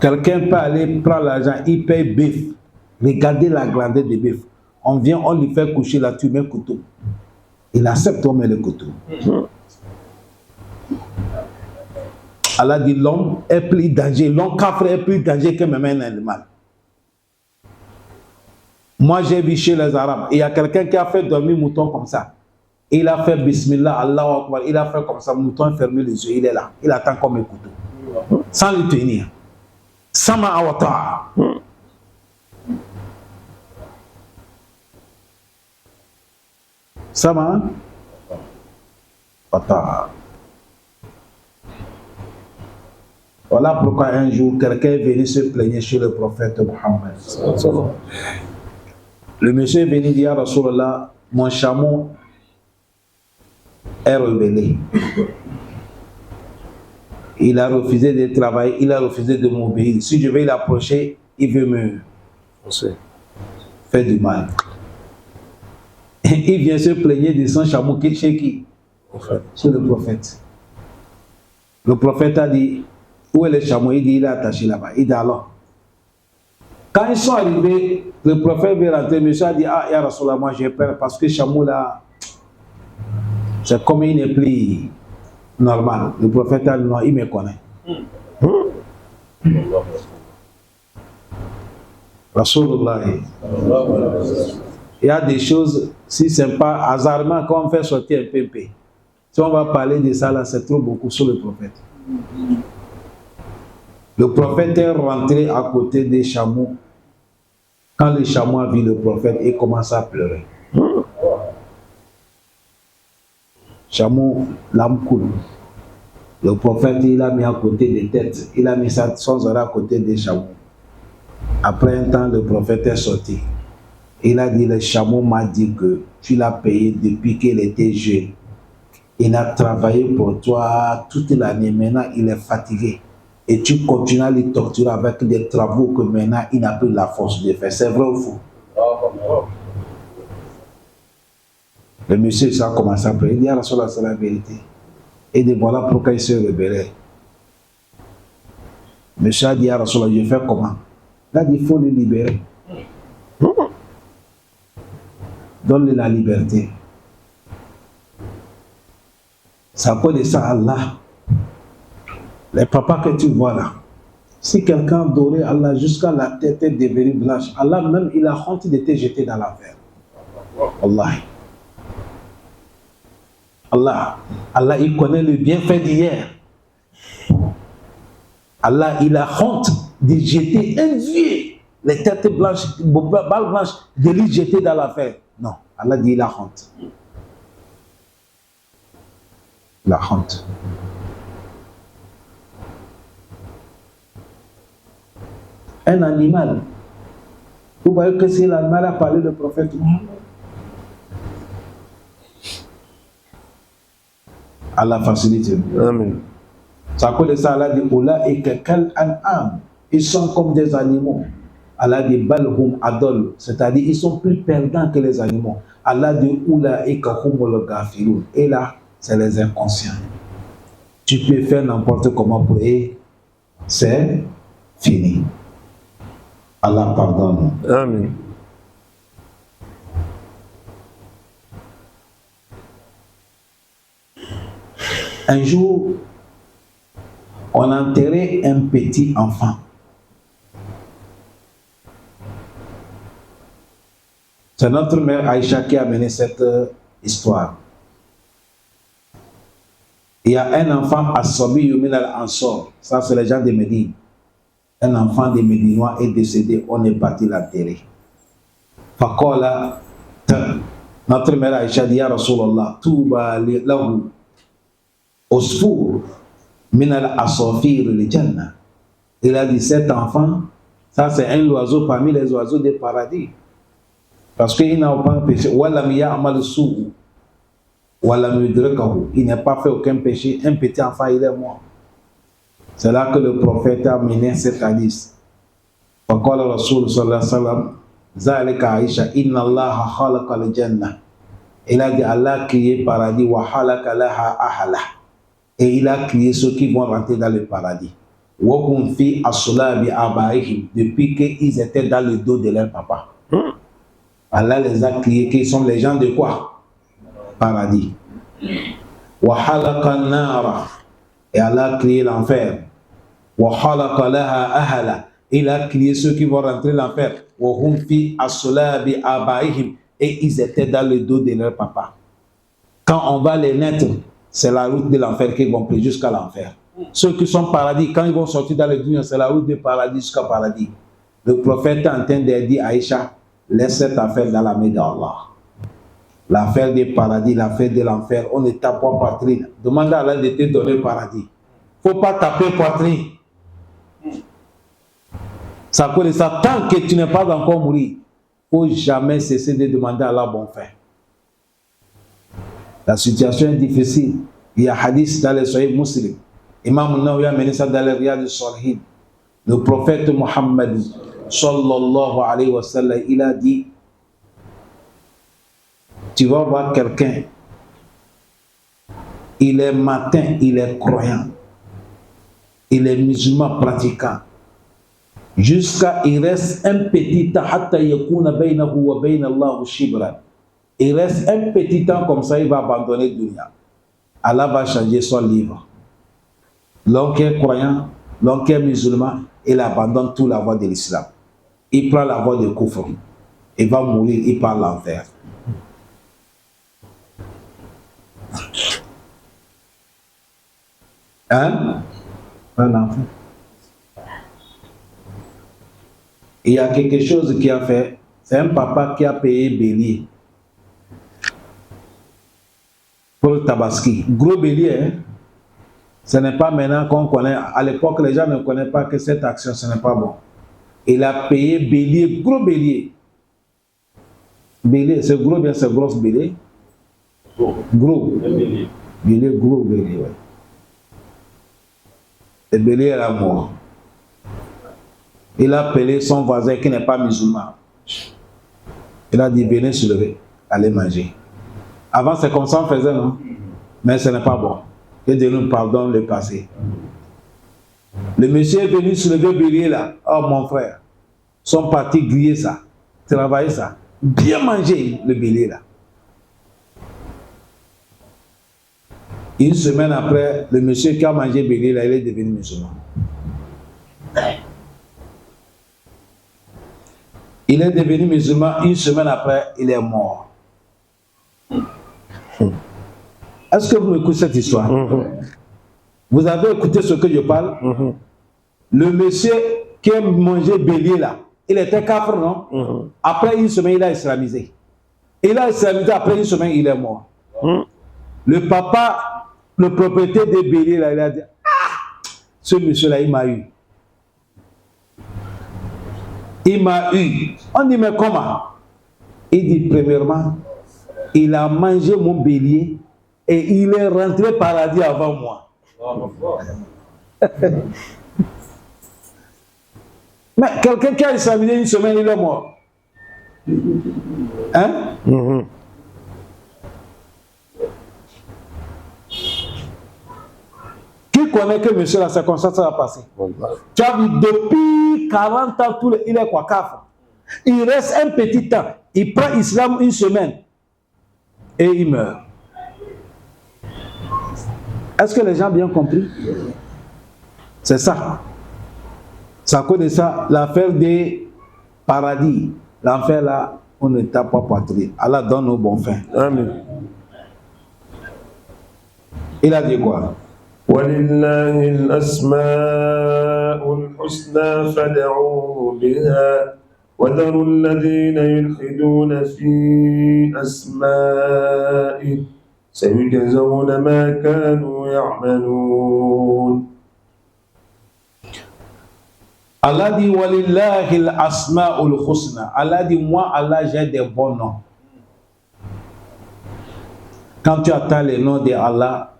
Quelqu'un peut aller prendre l'argent, il paye bœuf. Regardez la grandeur des bœufs. On vient, on lui fait coucher là, tu mets le couteau. Il accepte, on met le couteau. Allah dit l'homme est plus dangereux, l'homme kafir est plus dangereux que même un animal. Moi j'ai vu chez les Arabes, il y a quelqu'un qui a fait dormir mouton comme ça. Il a fait Bismillah, Allahu Akbar, il a fait comme ça, mouton a fermé les yeux, il est là, il attend comme un couteau. Sans le tenir. Sama awata. Sama awata. Voilà pourquoi un jour, quelqu'un est venu se plaigner chez le prophète Mohammed. Le monsieur est venu dire à Rasulallah, mon chameau est rebellé. Il a refusé de travailler, il a refusé de m'obéir. Si je vais l'approcher, il veut me faire du mal. Il vient se plaigner de son chameau chez qui? Chez le prophète. Le prophète a dit, où est le chameau? Il dit, il est attaché là-bas. Il dit alors. Quand ils sont arrivés, le prophète veut rentrer. Le monsieur a dit, ah, ya Rasulallah, moi j'ai peur parce que le chameau là, c'est comme il n'est plus normal. Le prophète a dit, non, il me connaît. Rasulullah. Il y a des choses, si ce n'est pas hasardement, quand on fait sortir un pépé, si on va parler de ça là, c'est trop beaucoup sur le prophète. Le prophète est rentré à côté des chameaux. Quand le chameau a vu le prophète, il commence à pleurer. Chameau, l'âme coule. Le prophète, il a mis à côté des têtes. Il a mis son oreille à côté des chameaux. Après un temps, le prophète est sorti. Il a dit, le chameau m'a dit que tu l'as payé depuis qu'il était jeune. Il a travaillé pour toi toute l'année. Maintenant, il est fatigué. Et tu continues à le torturer avec des travaux que maintenant, il n'a plus la force de faire. C'est vrai ou faux? Le monsieur, ça a commencé à pleurer. Il dit, ah, Rasulallah, c'est la vérité. Et dit, voilà pourquoi il se rebellait. Le monsieur a dit, ah, Rasulallah, je fais comment? Il a dit, il faut le libérer. Donne-lui la liberté. Ça peut de ça Allah. Les papas que tu vois là, si quelqu'un dorait Allah jusqu'à la tête est devenue blanche, Allah même, il a honte de te jeter dans l'enfer. Allah. Allah, il connaît le bienfait d'hier. Allah, il a honte de jeter un vieux, les têtes blanches, balles blanches, de lui jeter dans l'enfer. Non, Allah dit, il a honte. La honte. Un animal. Vous voyez que si l'animal a parlé du prophète Mohammed, Allah facilite.
Amen.
Ça cause de ça, Allah dit, Oula et kal an'am. Ils sont comme des animaux. Allah dit, balhum adol. C'est-à-dire, ils sont plus perdants que les animaux. Allah dit, Oula et kahumul gafirun. Et là, c'est les inconscients. Tu peux faire n'importe comment pour eux. C'est fini. Allah pardonne.
Amen.
Un jour, on a enterré un petit enfant. C'est notre mère Aïcha qui a mené cette histoire. Il y a un enfant Assabi Yumin al-Ansor. Ça, c'est les gens de Médine. Un enfant des Médinois est décédé, on est parti l'enterrer. Fakola, notre mère Aïcha dit, Ya Rasulallah, Touba lahu Osfour, min al-asafir li Jannah. Il a dit, cet enfant, ça c'est un oiseau parmi les oiseaux des paradis. Parce qu'il n'a pas péché. Walam ya'mal su'u, walam yudrakahu. Il n'a pas fait aucun péché. Un petit enfant, il est mort. C'est là que le prophète a mené cette hadith. فقال الرسول صلى الله عليه وسلم ذلك عائشة إن الله خلق الجنة. Il a dit Allah a créé paradis wa halaka laha ahala. Et il a créé ceux qui vont rentrer dans le paradis. Wa hum fi aslabi abaihim, depuis qu'ils étaient dans le dos de leur papa. Allah les a créés, qui sont les gens de quoi? Paradis. Wa halaka nara, et Allah a créé l'enfer. Wa halaka laha ahala, il a créé ceux qui vont rentrer l'enfer. Wa hum fi aslabi abaihim, et ils étaient dans le dos de leur papa. Quand on va les naître, c'est la route de l'enfer qu'ils vont prendre jusqu'à l'enfer. Ceux qui sont paradis, quand ils vont sortir dans le dunya, c'est la route du paradis jusqu'à paradis. Le prophète est en train de dire à Aïcha, laisse cette affaire dans la main d'Allah. L'affaire du paradis, l'affaire de l'enfer, on ne tape pas poitrine. Demande à Allah de te donner le paradis. Il ne faut pas taper poitrine. Ça cause de ça, tant que tu n'es pas encore mort, il ne faut jamais cesser de demander à Allah bon fin. La situation est difficile. Il y a hadith dans les Sahih Muslim. Imam Nawawi a mené ça dans les Riyad al-Salihin. Le prophète Muhammad sallallahu alayhi wa sallam, il a dit, tu vas voir quelqu'un, il est matin, il est croyant, il est musulman pratiquant, jusqu'à il reste un petit temps, hatta yakuna baynahu wa bayna Allah shibran. Il reste un petit temps comme ça, il va abandonner le dunya. Allah va changer son livre. L'homme qui est croyant, l'homme qui est musulman, il abandonne toute la voie de l'islam. Il prend la voie de Kufr. Il va mourir, il part l'enfer. Hein? L'enfer. Il y a quelque chose qui a fait. C'est un papa qui a payé bélier pour le tabaski. Gros bélier, hein? Ce n'est pas maintenant qu'on connaît. À l'époque, les gens ne connaissent pas que cette action, ce n'est pas bon. Il a payé bélier, gros bélier. Bélier, c'est gros bien, c'est gros bélier. Gros. Bélier, gros bélier, ouais. Le bélier est la mort. Il a appelé son voisin qui n'est pas musulman. Il a dit, venez se lever, allez manger. Avant, c'est comme ça on faisait, non? Mais ce n'est pas bon. Que Dieu nous pardonne le passé. Le monsieur est venu se lever bélier là. Oh mon frère, sont partis griller ça, travailler ça, bien manger le bélier là. Une semaine après, le monsieur qui a mangé bélier là, il est devenu musulman. Il est devenu musulman, une semaine après, il est mort. Est-ce que vous écoutez cette histoire? Vous avez écouté ce que je parle? Le monsieur qui a mangé bélier là, il était kafir, non? Après une semaine, il a islamisé. Il a islamisé, après une semaine, il est mort. Le papa, le propriétaire des béliers là, il a dit, ah, ce monsieur là, il m'a eu. Il m'a eu. On dit, mais comment? Il dit, premièrement, il a mangé mon bélier et il est rentré paradis avant moi. Mais quelqu'un qui a examiné une semaine, il est mort. Hein? Qui connaît que monsieur la circonstance va passer? Tu as vu, depuis 40 ans, il est quoi, kafir. Il reste un petit temps. Il prend l'islam une semaine et il meurt. Est-ce que les gens ont bien compris? C'est ça. C'est à cause de ça, l'affaire des paradis, l'enfer là, on ne tape pas poitrine. Allah donne nos bons fins.
Amen.
Il a dit quoi?
وَلِلَّهِ الْأَسْمَاءُ الْحُسْنَى فَادْعُوهُ بِهَا وَذَرُوا الَّذِينَ يُلْحِدُونَ فِي أَسْمَائِهِ سَيُجْزَوْنَ مَا كَانُوا يَعْمَلُونَ.
Allah dit Walillahi al-asma'ul husna. Allah dit, moi Allah j'ai des bons noms. Quand tu attends les noms de Allah,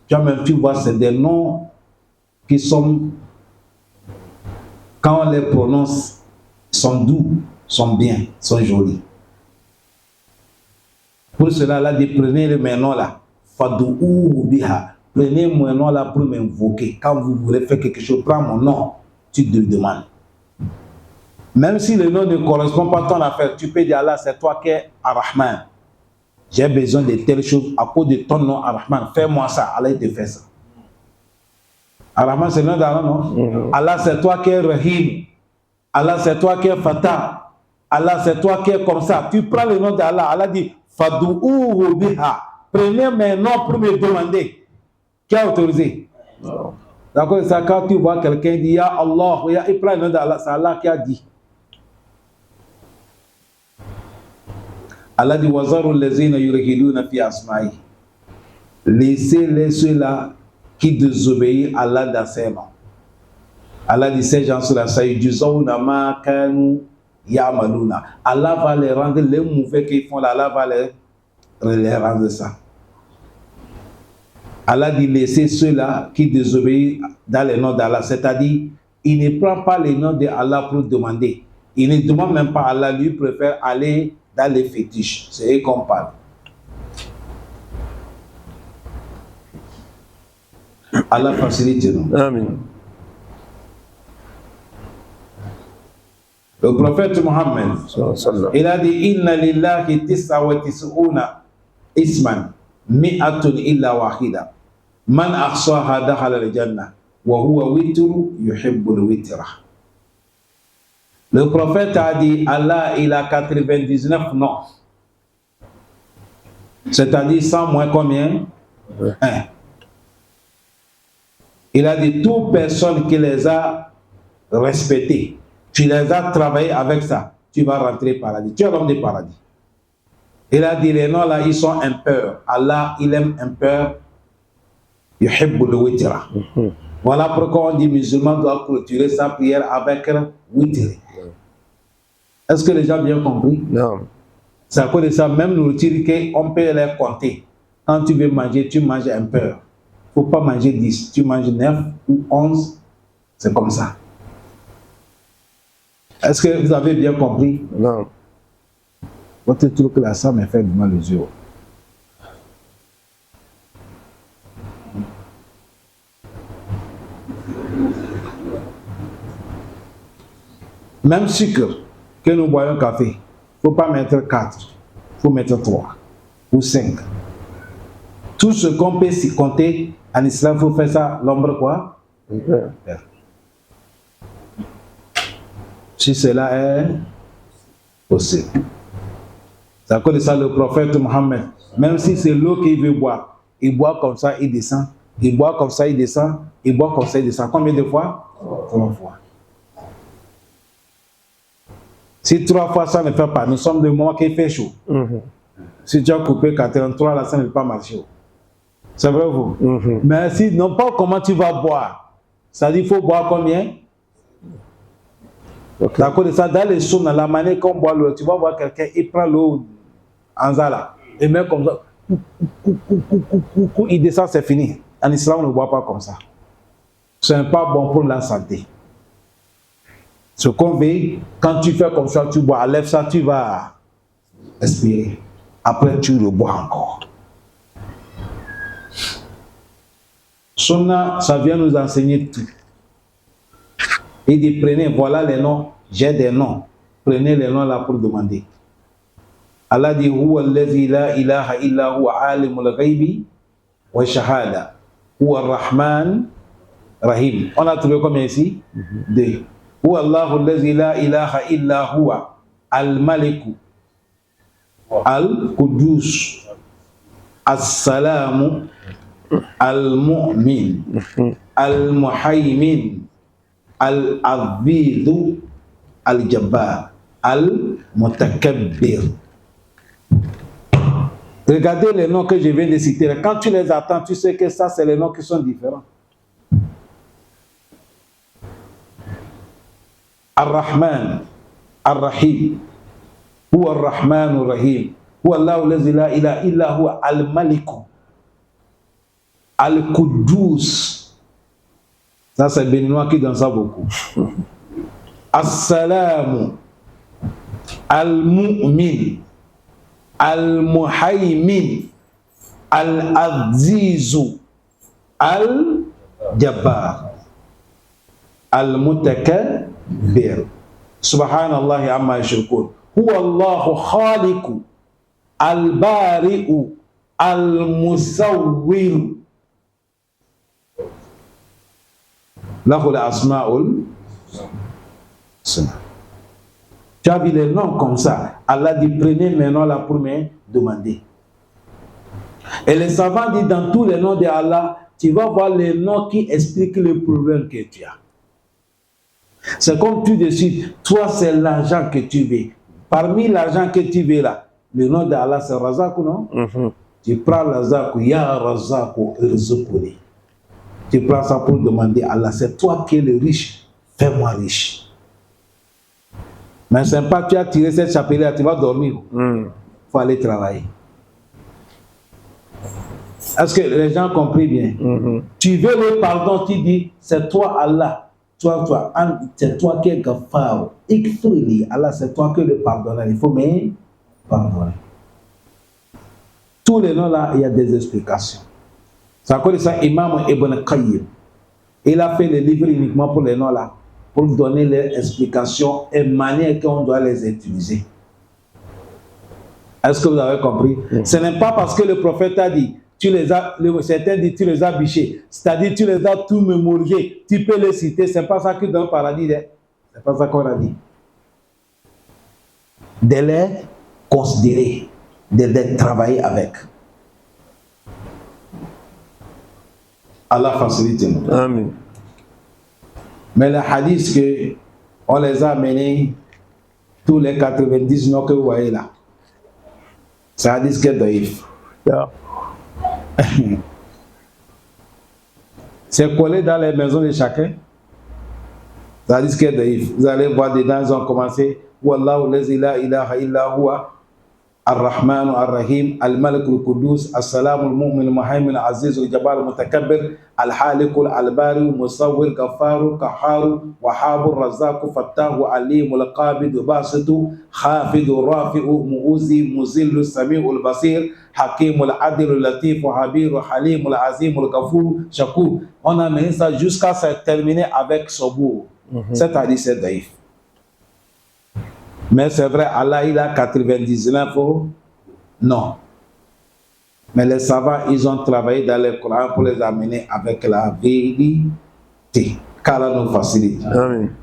tu as même pu voir, c'est des noms qui sont, quand on les prononce, sont doux, sont bien, sont jolis. Pour cela, Allah dit, prenez le nom là, Fadou'ou biha. Prenez mon nom là pour m'invoquer. Quand vous voulez faire quelque chose, prends mon nom, tu te le demandes. Même si le nom ne correspond pas à ton affaire, tu peux dire Allah, c'est toi qui es Ar-Rahman. J'ai besoin de telles choses à cause de ton nom Ar-Rahman. Fais-moi ça. Allah te fait ça. Ar-Rahman, c'est le nom d'Allah, non? Allah, c'est toi qui es Rahim. Allah, c'est toi qui es Fatah. Allah, c'est toi qui es comme ça. Tu prends le nom d'Allah. Allah dit, Fadou'ou biha. Prenez mes noms pour me demander. Qui a autorisé? D'accord, c'est ça, quand tu vois quelqu'un dire Ya Allah, il prend le nom d'Allah, c'est Allah qui a dit. Allah dit Wazaru lezina yurihiduna fi asma'i. Laissez-les ceux-là qui désobéissent à Allah dans ses noms. Allah dit ces gens-là, ça y disawna ma kanu ya'maluna. Allah va les rendre les mauvais qu'ils font là, Allah va les rendre ça. Allah dit laissez ceux-là qui désobéissent dans le nom d'Allah. C'est-à-dire, il ne prend pas le nom d'Allah pour demander. Il ne demande même pas à Allah, lui préfère aller dans les fétiches. C'est eux qu'on parle. Allah facilite nous.
Amen.
Le prophète Mohammed, il a dit Inna lillahi tis'a wa tis'una isman mi'atun illa wahida. Man ahsaha dakhala al-jannah wa huwa witru yuhibbu al-witra. Le prophète a dit Allah il a 99 noms. C'est-à-dire 100 moins combien? 1. Il a dit toute personne qui les a respectés, tu les as travaillé avec ça, tu vas rentrer au paradis. Tu es l'homme du paradis. Il a dit les noms là, ils sont impurs. Allah, il aime impur. Yuhibbul witra. Voilà pourquoi on dit musulman doit clôturer sa prière avec witr. Est-ce que les gens ont bien compris?
Non.
C'est à cause de ça, même nourriture qu'on peut les compter. Quand tu veux manger, tu manges un peu. Il ne faut pas manger 10, tu manges 9 ou 11. C'est comme ça. Est-ce que vous avez bien compris?
Non.
Votre truc là, ça me fait mal aux yeux. Même sucre que nous boyons café, il ne faut pas mettre 4, il faut mettre 3 ou 5. Tout ce qu'on peut s'y compter, en islam, il faut faire ça, l'ombre quoi? Okay. Si cela est possible. C'est à cause de ça le prophète Mohammed, même si c'est l'eau qu'il veut boire, il boit comme ça, il descend, il boit comme ça, il descend, il boit comme ça, il descend. Combien de fois? 3 fois. Si 3 fois ça ne fait pas, nous sommes de moment qu'il fait chaud. Si tu as coupé 43, là, ça ne peut pas marcher. C'est vrai vous? Mais si, non pas comment tu vas boire. Ça dit, il faut boire combien? Okay. D'accord, de ça, dans les sunna, la manière qu'on boit l'eau, tu vas voir quelqu'un, il prend l'eau en zala, et même comme ça, il descend, c'est fini. En islam, on ne boit pas comme ça. Ce n'est pas bon pour la santé. Ce qu'on veut, quand tu fais comme ça, tu bois, lève ça, tu vas expirer. Après, tu le bois encore. Sunna, ça vient nous enseigner tout. Il dit, prenez, voilà les noms, j'ai des noms. Prenez les noms là pour demander. Allah dit, Huwa allazi la ilaha illa huwa alimul ghaibi wa shahada. Huwa ar-Rahman Rahim. On a trouvé combien ici? 2. Huwa Allahu allazi la ilaha illa huwa al-Maliku al-Qudus as-Salamu al-Mu'min al-Muhaymin Al-Azizu Al-Jabbar Al-Mutakabbir. Regardez les noms que je viens de citer. Quand tu les attends, tu sais que ça, c'est les noms qui sont différents. Ar-Rahman, Ar-Rahim, Huwa Ar-Rahman Ar-Rahim, Huwa Allahu Lazi la ilaha illa huwa Al-Maliku, Al-Qudus. Ça, c'est Béninois qui donne ça beaucoup. As-Salamu, Al-Mu'min, Al-Muhaymin, Al-Azizu, Al-Jabbar, Al-Mutakabbir. Subhanallah amma yushrikun. Huwa Allahu khaliqu, Al-Bari'u, Al-Musawwir. Lahu al-asma'ul husna. Tu as vu les noms comme ça. Allah dit prenez maintenant là pour me demander. Et les savants disent dans tous les noms de Allah, tu vas voir les noms qui expliquent le problème que tu as. C'est comme tu décides, toi c'est l'argent que tu veux. Parmi l'argent que tu veux là, le nom d'Allah c'est Razak, non? Tu prends Razak, Ya Razak, Irzuquni. Tu prends ça pour demander à Allah, c'est toi qui es le riche, fais-moi riche. Mais c'est pas tu as tiré cette chapelette, tu vas dormir. Il faut aller travailler. Est-ce que les gens ont compris bien? Tu veux le pardon, tu dis, c'est toi Allah. C'est toi qui es Ghaffar. Ikfirli, Allah, c'est toi qui le pardonnes. Il faut me pardonner. Tous les noms là, il y a des explications. C'est à cause de ça, Imam Ibn Qayyim, il a fait les livres uniquement pour les noms là, pour donner les explications et manière qu'on doit les utiliser. Est-ce que vous avez compris? Ce n'est pas parce que le prophète a dit, certains disent tu les as bichés, c'est-à-dire tu les as tous mémorisés, tu peux les citer, c'est pas ça que dans le paradis, c'est pas ça qu'on a dit. De les considérer, de les travailler avec. Allah facilite nous.
Amen.
Mais les hadiths que on les a amenés, tous les 90 noms que vous voyez là, c'est un hadith qui est daïf. C'est collé dans les maisons de chacun. C'est un hadith qui est daïf. Vous allez voir dedans, ils ont commencé Wallahu lazi la ilaha illa huwa Ar-Rahman Ar-Rahim Al-Malik Al-Qudus As-Salam Al-Mu'min Al-Muhaymin Al-Aziz Al-Jabbar Al-Mutakabbir Al-Haliq Al-Bari Musawwir Ghaffar Qahhar Wahhab Ar-Razzaq Fattah Alim Al-Qabid Basit Khafid Rafi Mu'uzi Muzil Sami' Al-Basir Hakim Al-Adil Al-Latif Habir Halim Al-Azim Al-Ghafur Shakur. On a mené ça jusqu'à se terminer avec Sobour. Cet hadith est daïf. Mais c'est vrai, Allah il a 99 non. Mais les savants, ils ont travaillé dans le Coran pour les amener avec la vérité. Qu'Allah nous facilite.
Amen.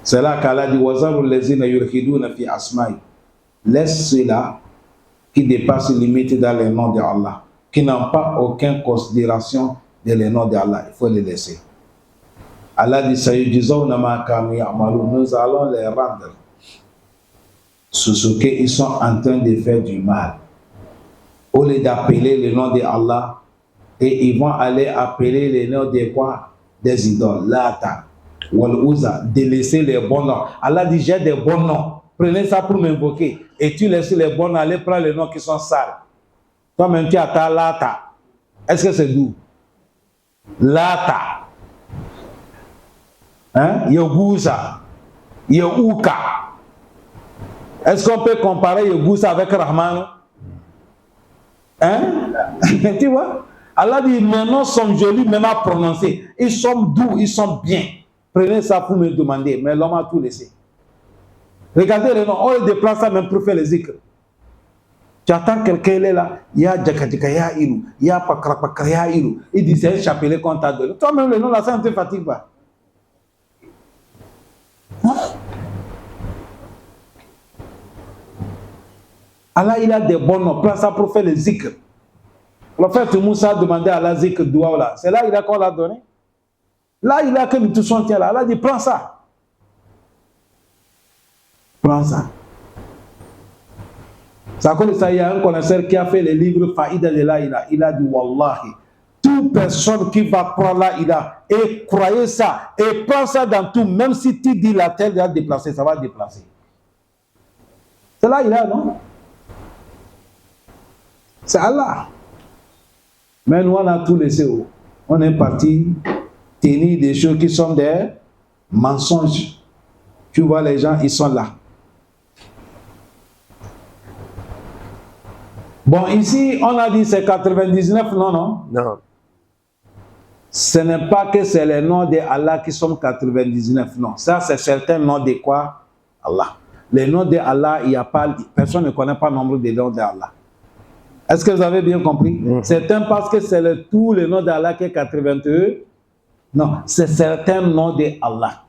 C'est là qu'Allah dit Wazaru lezina yurhiduna fi asma'i. Laisse ceux-là qui dépassent les limites dans les noms d'Allah, qui n'ont pas aucune considération de les noms d'Allah. Il faut les laisser. Allah dit Sayujizawna ma kanu ya'malun. Nous allons les rendre sur ce qu'ils sont en train de faire du mal. Au lieu d'appeler le nom de Allah, et ils vont aller appeler le nom de quoi? Des idoles. Lata, Wal Uzza, de laisser les bons noms. Allah dit j'ai des bons noms. Prenez ça pour m'invoquer. Et tu laisses les bons noms, allez prendre les noms qui sont sales. Toi-même tu as ta Lata. Est-ce que c'est doux? Lata. Yogusa, Yeuka. Est-ce qu'on peut comparer Yogusa avec Rahman? Tu vois? Allah dit mes noms sont jolis même à prononcer. Ils sont doux, ils sont bien. Prenez ça pour me demander. Mais l'homme a tout laissé. Regardez les noms. On déplace ça même pour faire les zikr. Tu attends quelqu'un, il est là. Il y a Djakadjika, ya Ilu. Il y a Pakrapakra, ya Ilu. Il dit c'est un chapelet qu'on t'a donné. Toi-même, le nom là, ça ne te fatigue pas. Allah il a des bons noms, prends ça pour faire le zikr. Le prophète Moussa a demandé à Allah zikr doua là. C'est là il a qu'on l'a donné. Là il a que nous touchons là. Allah dit prends ça. Prends ça. C'est à cause de ça, il y a un connaisseur qui a fait les livres Faïda de la ilaha. Il a dit Wallahi, toute personne qui va prendre la ilaha et croyez ça et prends ça dans tout, même si tu dis la terre va déplacer, ça va déplacer. C'est là il a, non? C'est Allah. Mais nous, on a tout laissé. On est parti tenir des choses qui sont des mensonge. Tu vois les gens, ils sont là. Bon, ici, on a dit c'est 99, non?
Non.
Ce n'est pas que c'est les noms d'Allah qui sont 99, non. Ça, c'est certains noms de quoi? Allah. Les noms d'Allah, il n'y a pas, personne ne connaît pas le nombre de noms d'Allah. Est-ce que vous avez bien compris? Certains pensent que c'est tous les noms d'Allah qui est 81. Non, c'est certains noms d'Allah.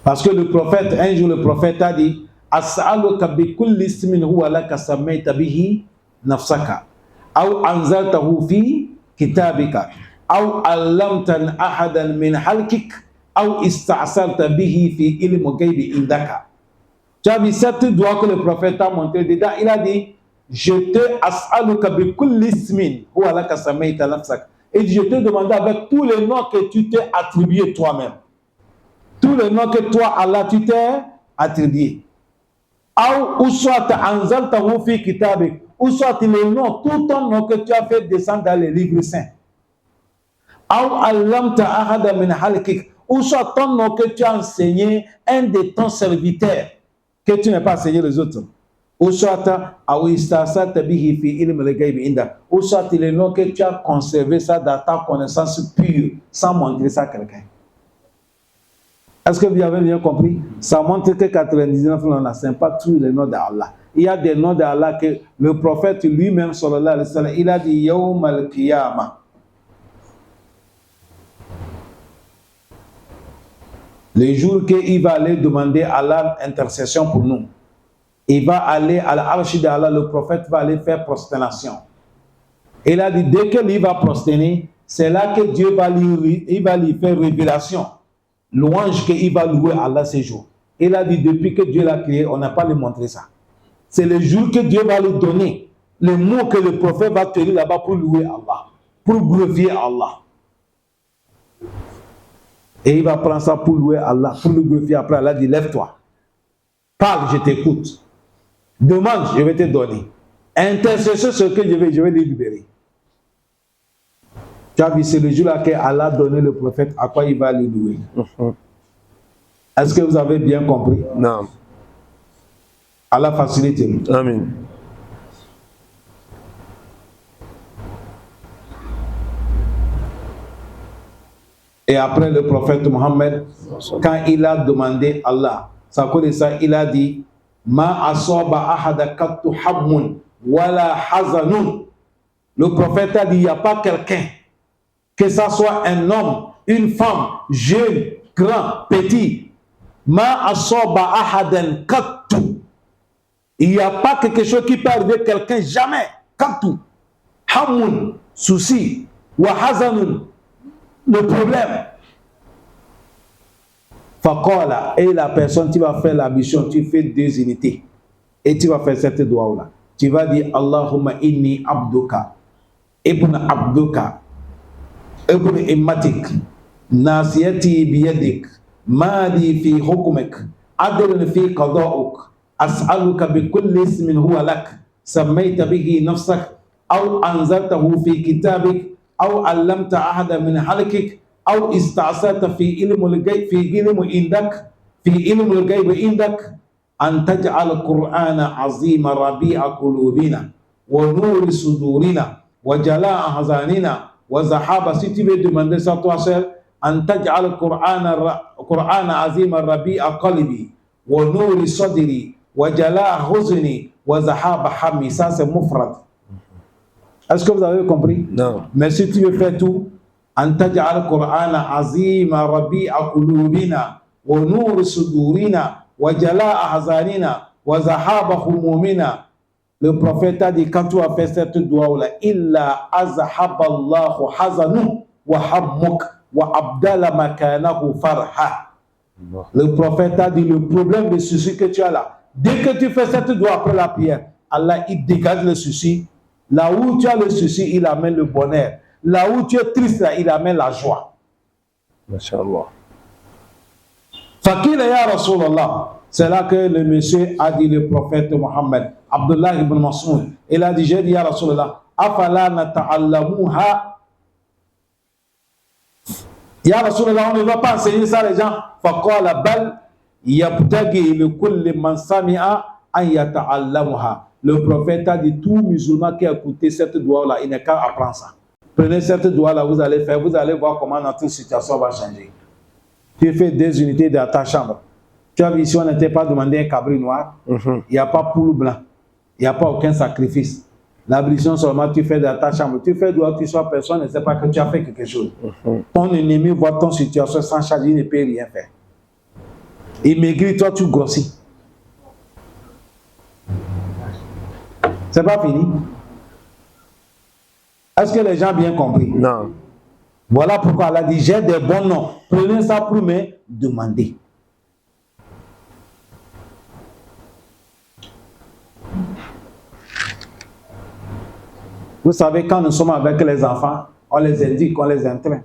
Parce que le prophète, un jour le prophète a dit As'aluka bi kulli ismin huwa laka sammayta bihi nafsaka aw anzaltahu fi kitabika aw allamtan ahadan min halkik aw ista'salta bihi fi ilmi ghaibi indaka. Tu as vu cette doigt que le prophète a montré dedans, il a dit je te as'aluka bi kulli ismin huwa laka sammayta nafsaka. Et je te demande avec tous les noms que tu t'es attribué toi-même. Tous les noms que toi, Allah, tu t'es attribué. Ou soit anzaltahu fi kitabik, ou soit les noms, tout ton nom que tu as fait descendre dans les livres saints. Ou allamta ahada min halkik, ou soit ton nom que tu as enseigné un de ton serviteurs, que tu n'as pas enseigné les autres. Ou soit bihi fi ilm al-ghayb inda, ou soit les noms que tu as conservé ça dans ta connaissance pure, sans montrer ça à quelqu'un. Est-ce que vous avez bien compris? Ça montre que 99 noms, ce n'est pas tous les noms d'Allah. Il y a des noms d'Allah que le prophète lui-même, sallallahu alayhi wa sallam, il a dit Yawm al-Qiyamah. Le jour qu'il va aller demander à Allah intercession pour nous, il va aller à l'arche d'Allah, le prophète va aller faire prosternation. Il a dit, dès que lui va prosterner, c'est là que Dieu va lui faire révélation. Louange qu'il va louer Allah ces jours. Il a dit, depuis que Dieu l'a créé, on n'a pas lui montrer ça. C'est le jour que Dieu va lui donner le mot que le prophète va tenir là-bas pour louer Allah, pour glorifier Allah. Et il va prendre ça pour louer Allah, pour le glorifier. Après, Allah dit, lève-toi. Parle, je t'écoute. Demande, je vais te donner. Intercession, ce que je vais les libérer. Tu as vu, c'est le jour-là qu'Allah a donné le prophète à quoi il va le louer. Est-ce que vous avez bien compris?
Non.
Allah facilite.
Amen.
Et après le prophète Mohammed, quand il a demandé Allah, ça connaît ça, il a dit Ma asaba ahada kattu hammun wala hazanun. Le prophète a dit, il n'y a pas quelqu'un, que ça soit un homme, une femme, jeune, grand, petit. Ma asaba ahadan kattu. Il n'y a pas quelque chose qui peut arriver à quelqu'un, jamais. Kattu. Hammun, souci. Wa hazanun, le problème. Faqala, et la personne, tu vas faire la mission, tu fais 2 unités. Et tu vas faire cette doigt-là. Tu vas dire, Allahumma inni abduka, ibn abduka, ibn immatik, nasiyati biyadik, mali fi hukmik, adlun fi qada'uk, as'aluka bi kulli ismin huwa lak, sammayta bihi nafsak, aw anzaltahu fi kitabik, aw allamta ahada min halkik, أو استعصيت في علم الغيب في علم الغيب عندك أن تجعل القرآن عظيم ربيع قلوبنا ونور صدورنا وجلاء أحزاننا وذهاب ستي demander ça toi seul أن تجعل القرآن عظيم ربيع قلبي ونور صدري وجلاء حزني وذهاب همي. Ça c'est mufrad. Est-ce que vous avez compris?
Non.
Mais si tu veux faire tout, أن تجعل القرآن عظيم ربيع قلوبنا ونور صدورنا وجلاء أحزاننا وذهاب همومنا. Le prophète a dit, quand tu as fait cette doua-là, إلا أذهب الله حزنه وهمك وأبدل مكانه فرحا. Le prophète a dit, le problème de souci que tu as là, dès que tu fais cette doua après la prière, Allah il dégage le souci. Là où tu as le souci, il amène le bonheur. Là où tu es triste, là, il amène la joie.
Masha'Allah.
Fakir ya Rasulallah. C'est là que le monsieur a dit, le prophète Mohammed, Abdullah ibn Mas'ud, il a dit, j'ai dit ya Rasulallah, afala nata'allamuha.
Ya Rasulallah, on ne va pas enseigner ça les gens. Faqala bal yabtaghi li kulli man sami'a an yata'allamuha. Le prophète a dit tout musulman qui a écouté cette doigt-là, il n'est qu'à apprendre ça. Prenez cette doigt-là, vous allez faire, vous allez voir comment notre situation va changer. Tu fais 2 unités dans ta chambre. Tu as vu ici, on n'était pas demandé un cabri noir. Il n'y a pas poule blanc. Il n'y a pas aucun sacrifice. L'ablution seulement, tu fais dans ta chambre. Tu fais doigt, tu sois personne ne sait pas que tu as fait quelque chose. Ton ennemi voit ton situation sans charge, il ne peut rien faire. Il maigrit, toi tu grossis. C'est pas fini. Est-ce que les gens ont bien compris?
Non.
Voilà pourquoi Allah dit, j'ai des bons noms. Prenez ça pour me demander. Vous savez, quand nous sommes avec les enfants, on les indique, on les entraîne.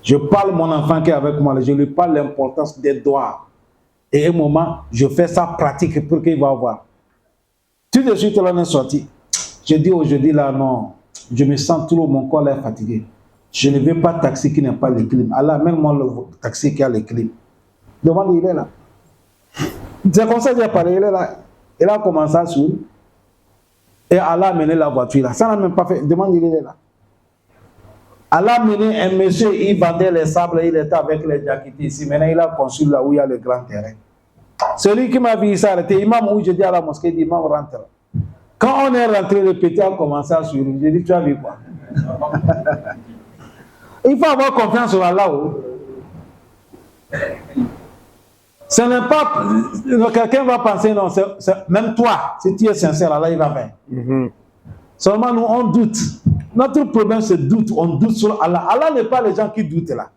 Je parle mon enfant qui est avec moi, je lui parle de l'importance des doigts. Et à un moment, je fais ça pratique pour qu'il va voir. Tout de suite, on est sorti. Je dis aujourd'hui, là, non, je me sens trop, mon corps est fatigué. Je ne veux pas de taxi qui n'a pas le clim. Allah, amène-moi le taxi qui a le clim. Demande, il est là. C'est comme ça que j'ai parlé, il est là. Il a commencé à sourire. Et Allah a mené la voiture là. Ça n'a même pas fait. Demande, il est là. Allah a mené un monsieur, il vendait les sables, il était avec les jaquettes ici. Maintenant, il a construit là où il y a le grand terrain. Celui qui m'a vu ça, c'était imam où je dis à la mosquée, il imam rentre. Quand on est rentré, le petit a commencé à sourire. J'ai dit, tu as vu quoi? Il faut avoir confiance en Allah. Ce n'est pas... Quelqu'un va penser, non, même toi, si tu es sincère, Allah, il va faire. Seulement, nous, on doute. Notre problème, c'est doute. On doute sur Allah. Allah n'est pas les gens qui doutent là.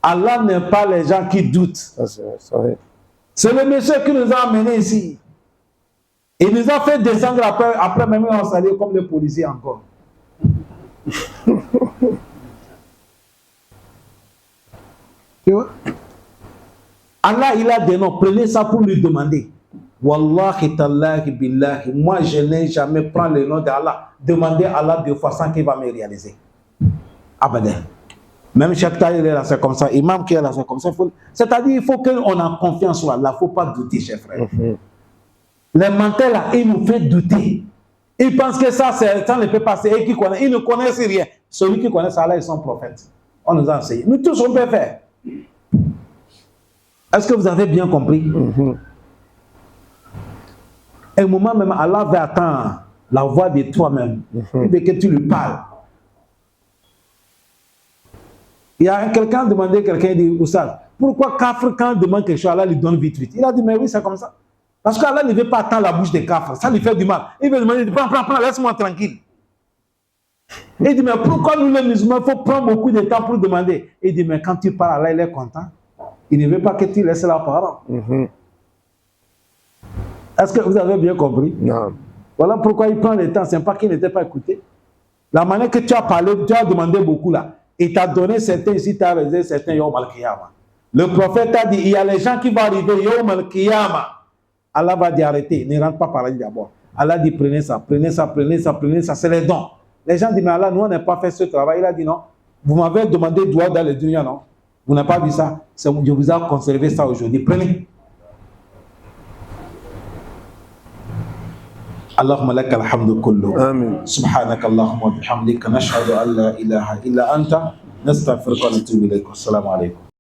Allah n'est pas les gens qui doutent. C'est le monsieur qui nous a amenés ici. Il nous a fait descendre après même on s'est allé comme les policiers encore. Tu vois? Allah, il a des noms. Prenez ça pour lui demander. Wallahi tallahi billahi. Moi, je n'ai jamais pris le nom d'Allah. Demandez à Allah 2 fois sans qu'il va me réaliser. Abadan. Même Cheikh Tahir est là, c'est comme ça. Imam qui est là, c'est comme ça. C'est-à-dire, il faut qu'on ait confiance en Allah. Il ne faut pas douter, chers frères. Les menteurs là, ils nous font douter. Ils pensent que ça ne peut passer. Et qui connaît, ils ne connaissent rien. Celui qui connaît Allah, ils sont prophètes. On nous a enseigné. Nous tous, on peut faire. Est-ce que vous avez bien compris? Un moment même, Allah va attendre la voix de toi-même. Et que tu lui parles. Il y a quelqu'un demandé, quelqu'un dit, Oussad, pourquoi Kafr, quand il demande quelque chose, Allah lui donne vite vite? Il a dit, mais oui, c'est comme ça. Parce qu'Allah ne veut pas attendre la bouche des Kafr. Ça lui fait du mal. Il veut demander, prends, laisse-moi tranquille. Il dit, mais pourquoi nous les musulmans, il faut prendre beaucoup de temps pour demander? Il dit, mais quand tu parles, Allah, il est content. Il ne veut pas que tu laisses la parole. Est-ce que vous avez bien compris?
Non.
Voilà pourquoi il prend le temps. Ce n'est pas qu'il n'était pas écouté. La manière que tu as parlé, tu as demandé beaucoup là. Il t'a donné certains ici, tu as réalisé certains Yawm al-Qiyamah. Le prophète a dit, il y a les gens qui vont arriver Yawm al-Qiyamah. Allah va dire arrêtez, ne rentre pas par là d'abord. Allah dit prenez ça, c'est les dons. Les gens disent mais Allah, nous on n'a pas fait ce travail. Il a dit non, vous m'avez demandé droit dans le dunya, non? Vous n'avez pas vu ça? Je vous ai conservé ça aujourd'hui. Prenez. Allahumma laka alhamdu kullu.
Amin.
Subhanaka Allahumma wa bihamdika nashhadu an la ilaha illa anta nastaghfiruka wa natubu ilayk. Assalamu alaykum.